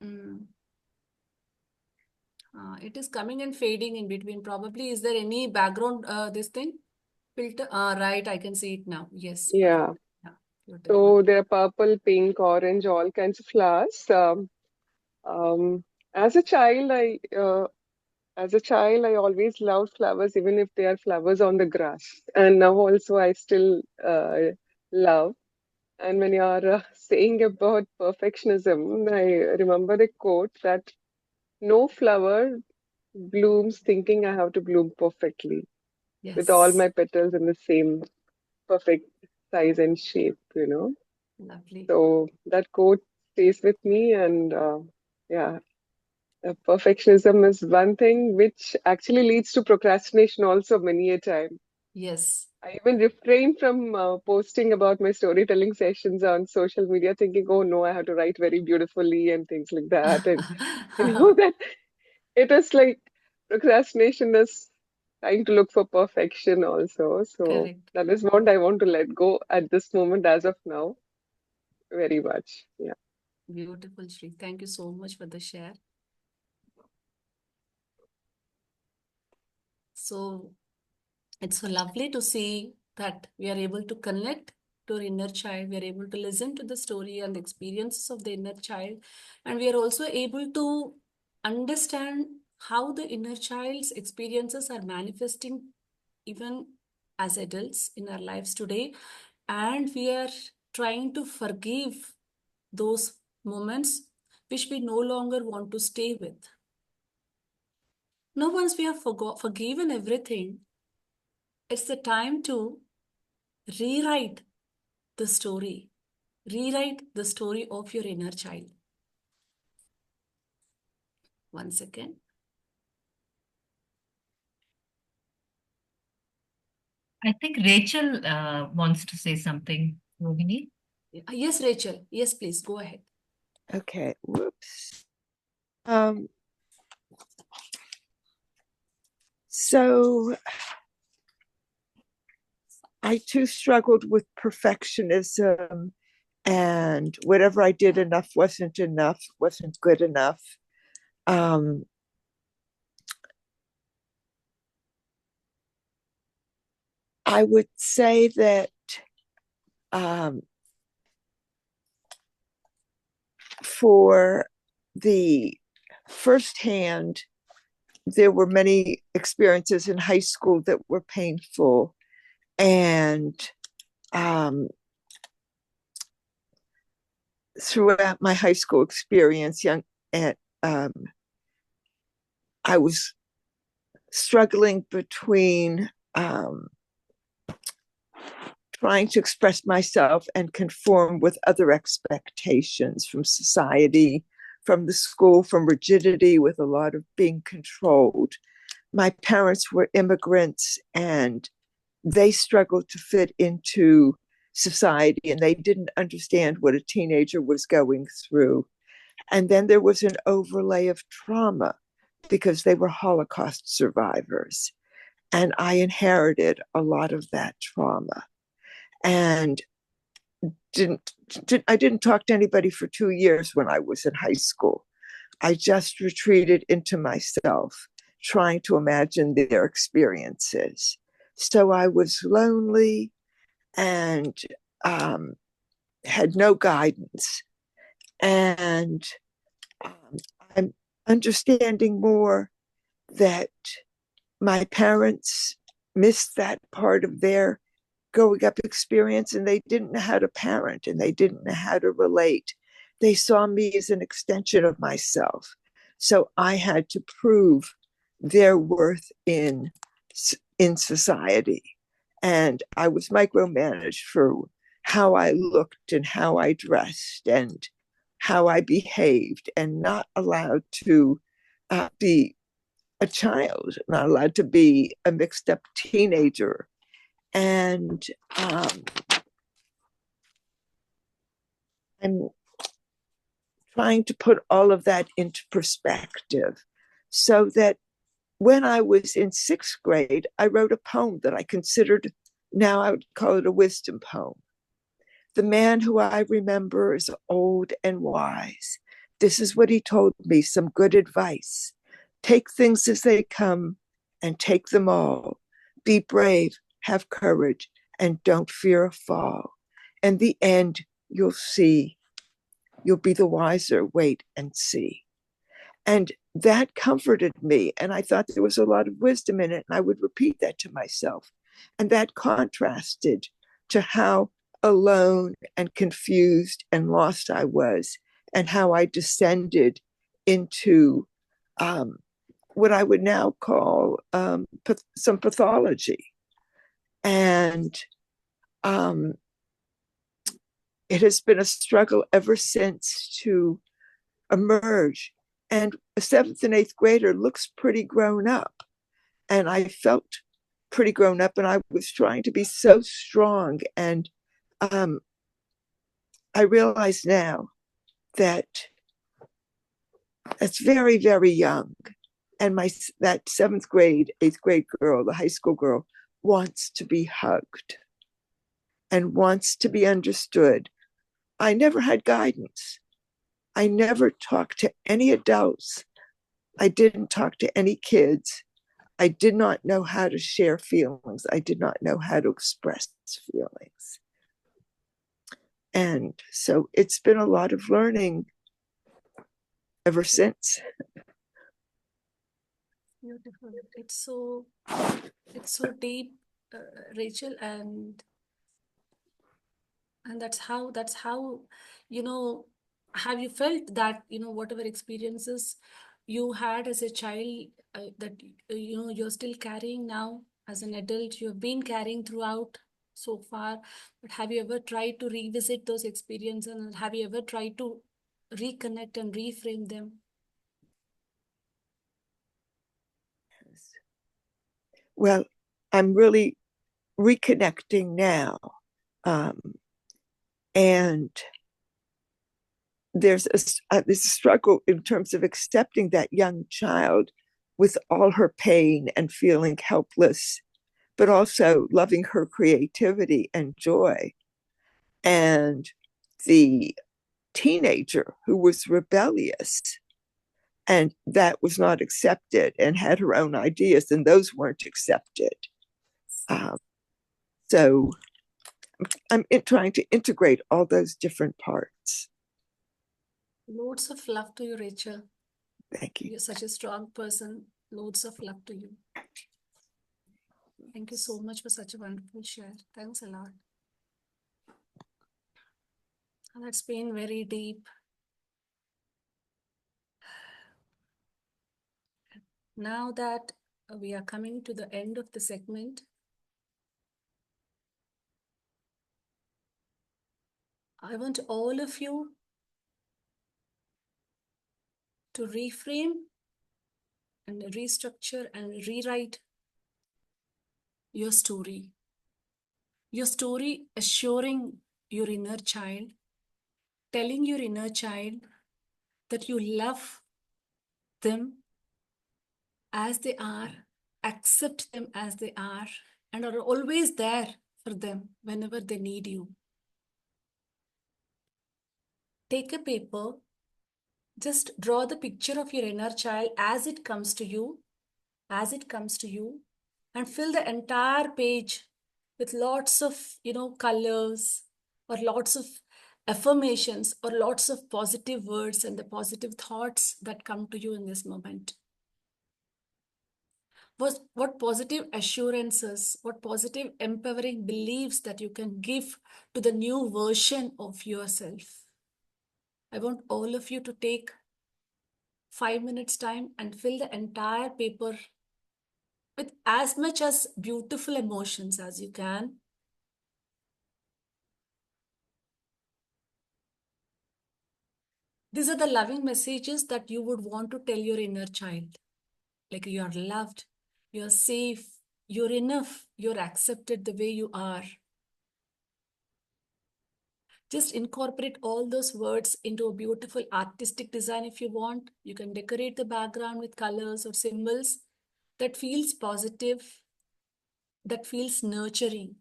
It is coming and fading in between. Probably, is there any background, this thing? Filter? Right, I can see it now. Yes, perfect. Yeah. Yeah, beautiful. So there are purple, pink, orange, all kinds of flowers. Um, as a child, I always loved flowers, even if they are flowers on the grass. And now also I still love. And when you are saying about perfectionism, I remember a quote that no flower blooms thinking I have to bloom perfectly with all Yes, my petals in the same perfect size and shape, lovely. So that quote stays with me, and yeah, perfectionism is one thing which actually leads to procrastination also many a time. Yes. I even refrain from posting about my storytelling sessions on social media, thinking, oh no, I have to write very beautifully and things like that. And that it is like procrastination is trying to look for perfection also. So Correct. that is what I want to let go at this moment as of now, very much. Yeah. Beautiful, Shri. Thank you so much for the share. So it's so lovely to see that we are able to connect to our inner child. We are able to listen to the story and the experiences of the inner child. And we are also able to understand how the inner child's experiences are manifesting even as adults in our lives today. And we are trying to forgive those moments which we no longer want to stay with. Now, once we have forgiven everything, it's the time to rewrite the story. Rewrite the story of your inner child. One second. I think Rachel wants to say something, Rohini. Yes, Rachel. Yes, please go ahead. Okay. Whoops. So I too struggled with perfectionism, and whatever I did wasn't enough, wasn't good enough. I would say that for the firsthand, there were many experiences in high school that were painful, and throughout my high school experience, I was struggling between trying to express myself and conform with other expectations from society, from the school, from rigidity, with a lot of being controlled. My parents were immigrants, and they struggled to fit into society, and they didn't understand what a teenager was going through. And then there was an overlay of trauma because they were Holocaust survivors. And I inherited a lot of that trauma. And I didn't talk to anybody for 2 years when I was in high school. I just retreated into myself, trying to imagine their experiences. So I was lonely and had no guidance. And I'm understanding more that my parents missed that part of their growing up experience, and they didn't know how to parent, and they didn't know how to relate. They saw me as an extension of myself. So I had to prove their worth in society. And I was micromanaged for how I looked and how I dressed and how I behaved and not allowed to be a child, not allowed to be a mixed up teenager. And I'm trying to put all of that into perspective so that when I was in sixth grade, I wrote a poem that I considered, now I would call it a wisdom poem. The man who I remember is old and wise. This is what he told me, some good advice. Take things as they come and take them all. Be brave, have courage, and don't fear a fall. In the end, you'll see. You'll be the wiser. Wait and see. And that comforted me. And I thought there was a lot of wisdom in it. And I would repeat that to myself. And that contrasted to how alone and confused and lost I was, and how I descended into what I would now call some pathology. And it has been a struggle ever since to emerge. And a seventh and eighth grader looks pretty grown up. And I felt pretty grown up, and I was trying to be so strong. And I realize now that it's very, very young. And that seventh grade, eighth grade girl, the high school girl, wants to be hugged and wants to be understood. I never had guidance. I never talked to any adults. I didn't talk to any kids. I did not know how to share feelings. I did not know how to express feelings. And so it's been a lot of learning ever since. Beautiful. It's so deep, Rachel, and that's how, have you felt that, whatever experiences you had as a child, that, you're still carrying now as an adult, you have been carrying throughout so far, but have you ever tried to revisit those experiences, and have you ever tried to reconnect and reframe them? Well, I'm really reconnecting now. And there's a struggle in terms of accepting that young child with all her pain and feeling helpless, but also loving her creativity and joy. And the teenager who was rebellious, and that was not accepted, and had her own ideas, and those weren't accepted. So I'm trying to integrate all those different parts. Loads of love to you, Rachel. Thank you. You're such a strong person. Loads of love to you. Thank you so much for such a wonderful share. Thanks a lot. That's been very deep. Now that we are coming to the end of the segment, I want all of you to reframe and restructure and rewrite your story. Your story assuring your inner child, telling your inner child that you love them as they are, accept them as they are, and are always there for them whenever they need you. Take a paper, just draw the picture of your inner child as it comes to you, and fill the entire page with lots of, colors, or lots of affirmations, or lots of positive words and the positive thoughts that come to you in this moment. What positive assurances, what positive empowering beliefs that you can give to the new version of yourself. I want all of you to take 5 minutes time and fill the entire paper with as much as beautiful emotions as you can. These are the loving messages that you would want to tell your inner child. Like you are loved, you're safe, you're enough, you're accepted the way you are. Just incorporate all those words into a beautiful artistic design if you want. You can decorate the background with colors or symbols that feels positive, that feels nurturing.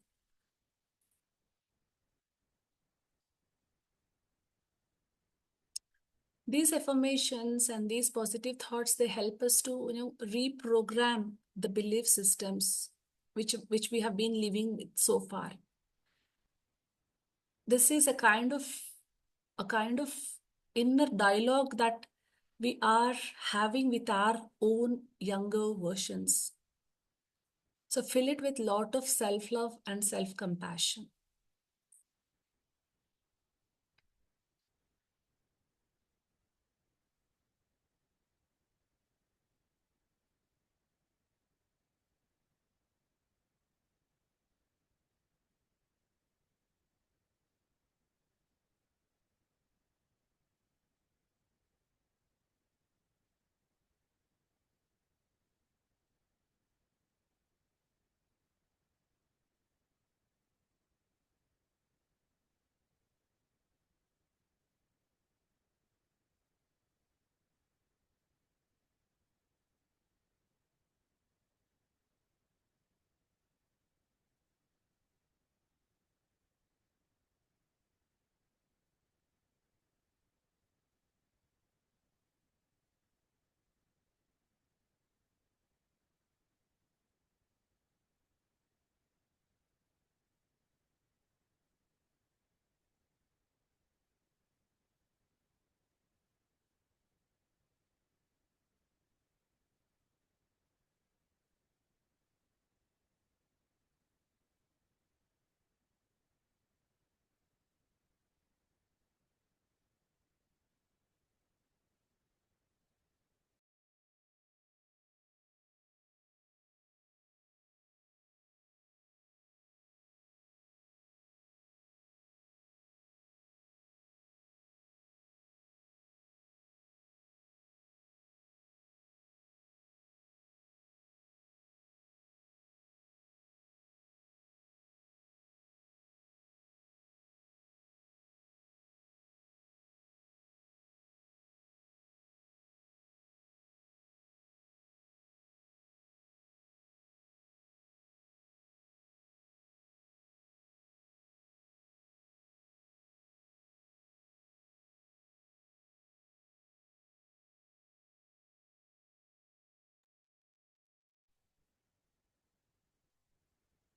These affirmations and these positive thoughts, they help us to, reprogram the belief systems which we have been living with so far. This is a kind of inner dialogue that we are having with our own younger versions. So fill it with lot of self-love and self-compassion.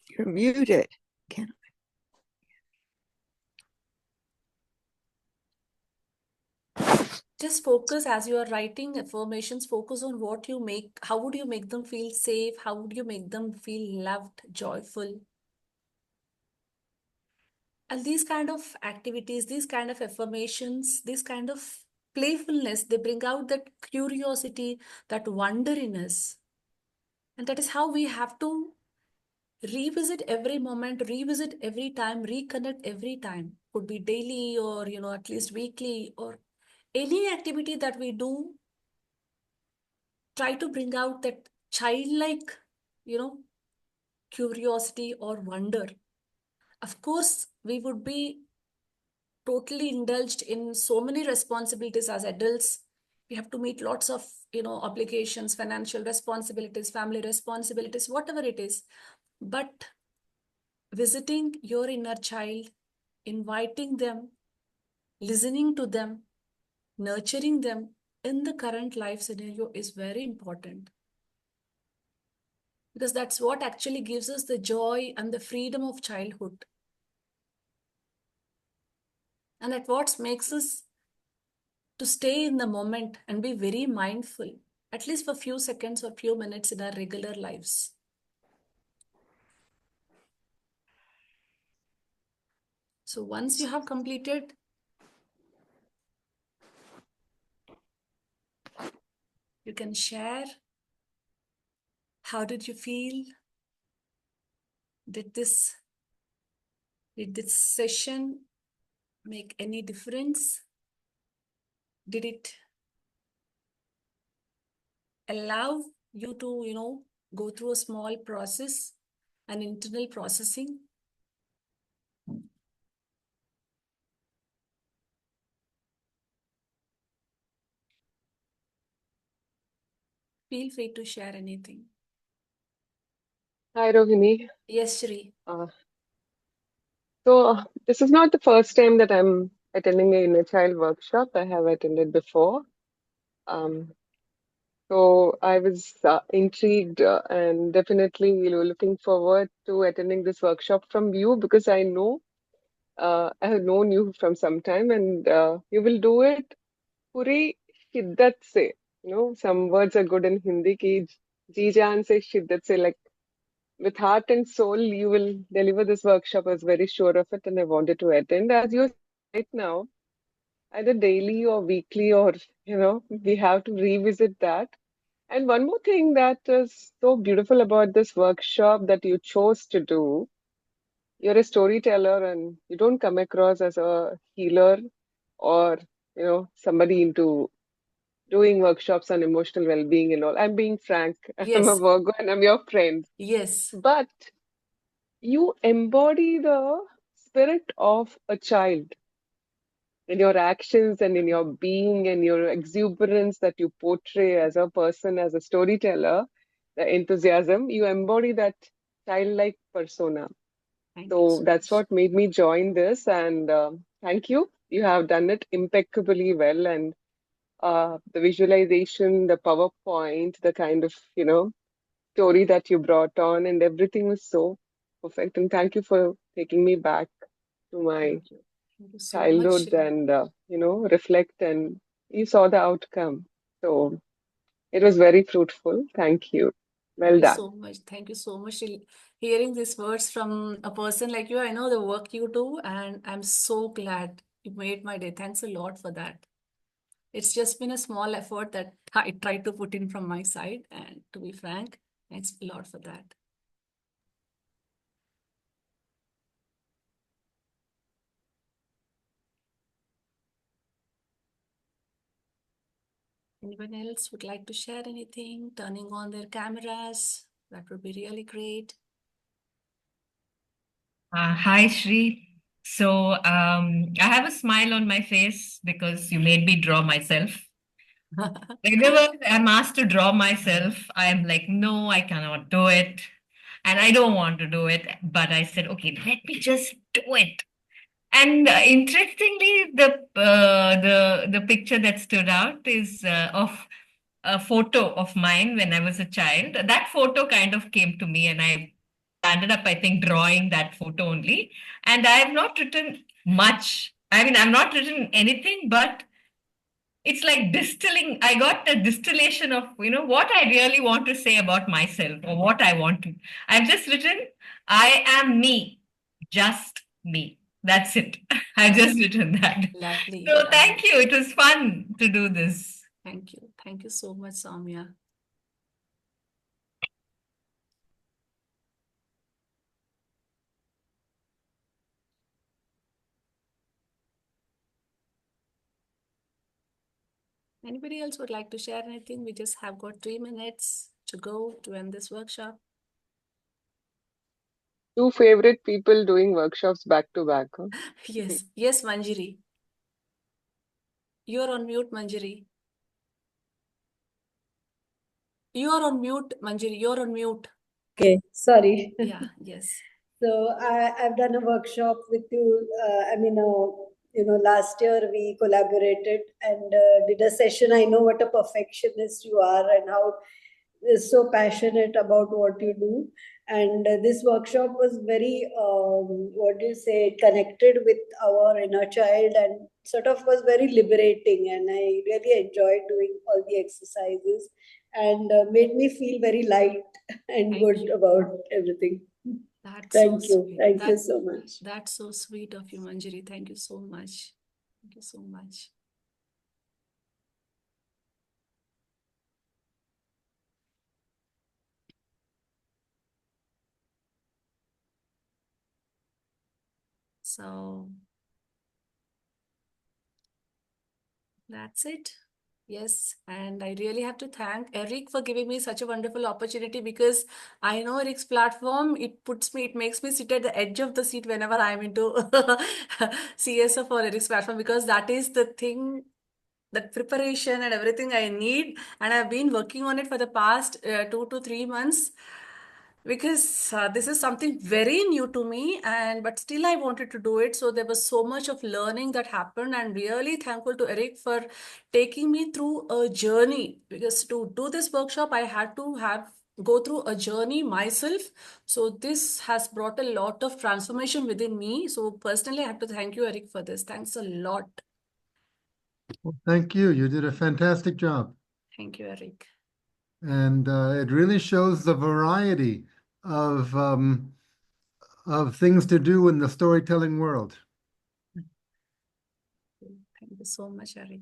You're muted. Can Just focus as you are writing affirmations, focus on what you make, how would you make them feel safe? How would you make them feel loved, joyful? And these kind of activities, these kind of affirmations, this kind of playfulness, they bring out that curiosity, that wonder in us. And that is how we have to revisit every moment, revisit every time, reconnect every time. Could be daily or, at least weekly, or any activity that we do, try to bring out that childlike, you know, curiosity or wonder. Of course, we would be totally indulged in so many responsibilities as adults. We have to meet lots of, obligations, financial responsibilities, family responsibilities, whatever it is. But visiting your inner child, inviting them, listening to them, nurturing them in the current life scenario is very important. Because that's what actually gives us the joy and the freedom of childhood. And that what makes us to stay in the moment and be very mindful, at least for a few seconds or few minutes in our regular lives. So once you have completed, you can share. How did you feel? Did this session make any difference? did it allow you to, go through a small process, an internal processing? Feel free to share anything. Hi, Rohini. Yes, Shri. This is not the first time that I'm attending a inner child workshop. I have attended before. Um, so I was intrigued and definitely, looking forward to attending this workshop from you because I have known you from some time, and you will do it puri shiddat se. Some words are good in Hindi ki ji jaan se shiddat se, like with heart and soul, you will deliver this workshop. I was very sure of it, and I wanted to attend. As you're right now, either daily or weekly, or we have to revisit that. And one more thing that is so beautiful about this workshop that you chose to do, you're a storyteller and you don't come across as a healer or, somebody into doing workshops on emotional well-being and all. I'm being frank. I'm a Yes, Virgo and I'm your friend. yes, But you embody the spirit of a child in your actions and in your being and your exuberance that you portray as a person, as a storyteller, the enthusiasm, you embody that childlike persona. thank you So so that's much. what made me join this. And thank you. You have done it impeccably well. And the visualization, the PowerPoint, the kind of, story that you brought on, and everything was so perfect. And thank you for taking me back to my Thank you. Thank you so much, childhood Shri. and reflect, and you saw the outcome. So it was very fruitful. Thank you. Thank Well you done. so much. Thank you so much. Hearing these words from a person like you, I know the work you do, and I'm so glad you made my day. Thanks a lot for that. It's just been a small effort that I tried to put in from my side, and to be frank, thanks a lot for that. Anyone else would like to share anything? Turning on their cameras, that would be really great. Hi, Shri. So I have a smile on my face because you made me draw myself. Whenever I'm asked to draw myself, I'm like, no, I cannot do it. And I don't want to do it. But I said, okay, let me just do it. And interestingly, the picture that stood out is of a photo of mine when I was a child. That photo kind of came to me, and I ended up, I think, drawing that photo only. And I have not written much. I mean, I've not written anything, but it's like distilling. I got a distillation of, what I really want to say about myself or what I want to. I've just written, I am me, just me. That's it. I've just written that. Lovely, So thank lovely. you. It was fun to do this. Thank you. Thank you so much, Soumya. Anybody else would like to share anything? We just have got 3 minutes to go to end this workshop. Two favorite people doing workshops back to back. Huh? Yes, yes, Manjiri. You're on mute, Manjiri. You're on mute, Manjiri. You're on mute. Okay, sorry. Yeah, yes. So I've done a workshop with you. Last year we collaborated and did a session. I know what a perfectionist you are and how you're so passionate about what you do. And this workshop was very, what do you say, connected with our inner child and sort of was very liberating. And I really enjoyed doing all the exercises and made me feel very light and Thank good you. about everything. That's so Thank you. sweet. Thank you so much. That's so sweet of you, Manjiri. Thank you so much. Thank you so much. So That's it. Yes, and I really have to thank Eric for giving me such a wonderful opportunity because I know Eric's platform, it makes me sit at the edge of the seat whenever I'm into CSO for Eric's platform because that is the thing, that preparation and everything I need. And I've been working on it for the past 2 to 3 months because this is something very new to me, and but still I wanted to do it. So there was so much of learning that happened, and really thankful to Eric for taking me through a journey, because to do this workshop I had to have go through a journey myself. So this has brought a lot of transformation within me. So personally I have to thank you, Eric, for this. Thanks a lot. Well, thank you. You did a fantastic job. Thank you, Eric. And it really shows the variety of things to do in the storytelling world. Thank you so much, Eric.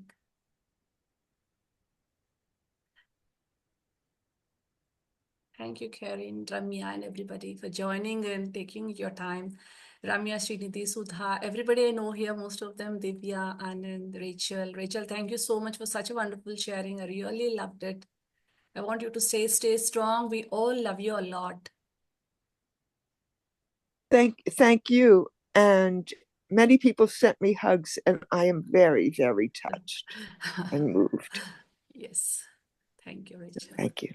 Thank you, Karen, Ramya, and everybody for joining and taking your time. Ramya, Srinidhi, Sudha, everybody I know here, most of them, Divya, Anand, Rachel. Rachel, thank you so much for such a wonderful sharing. I really loved it. I want you to stay strong. We all love you a lot. Thank you. And many people sent me hugs, and I am very, very touched and moved. Yes. Thank you, Rachel. Thank you.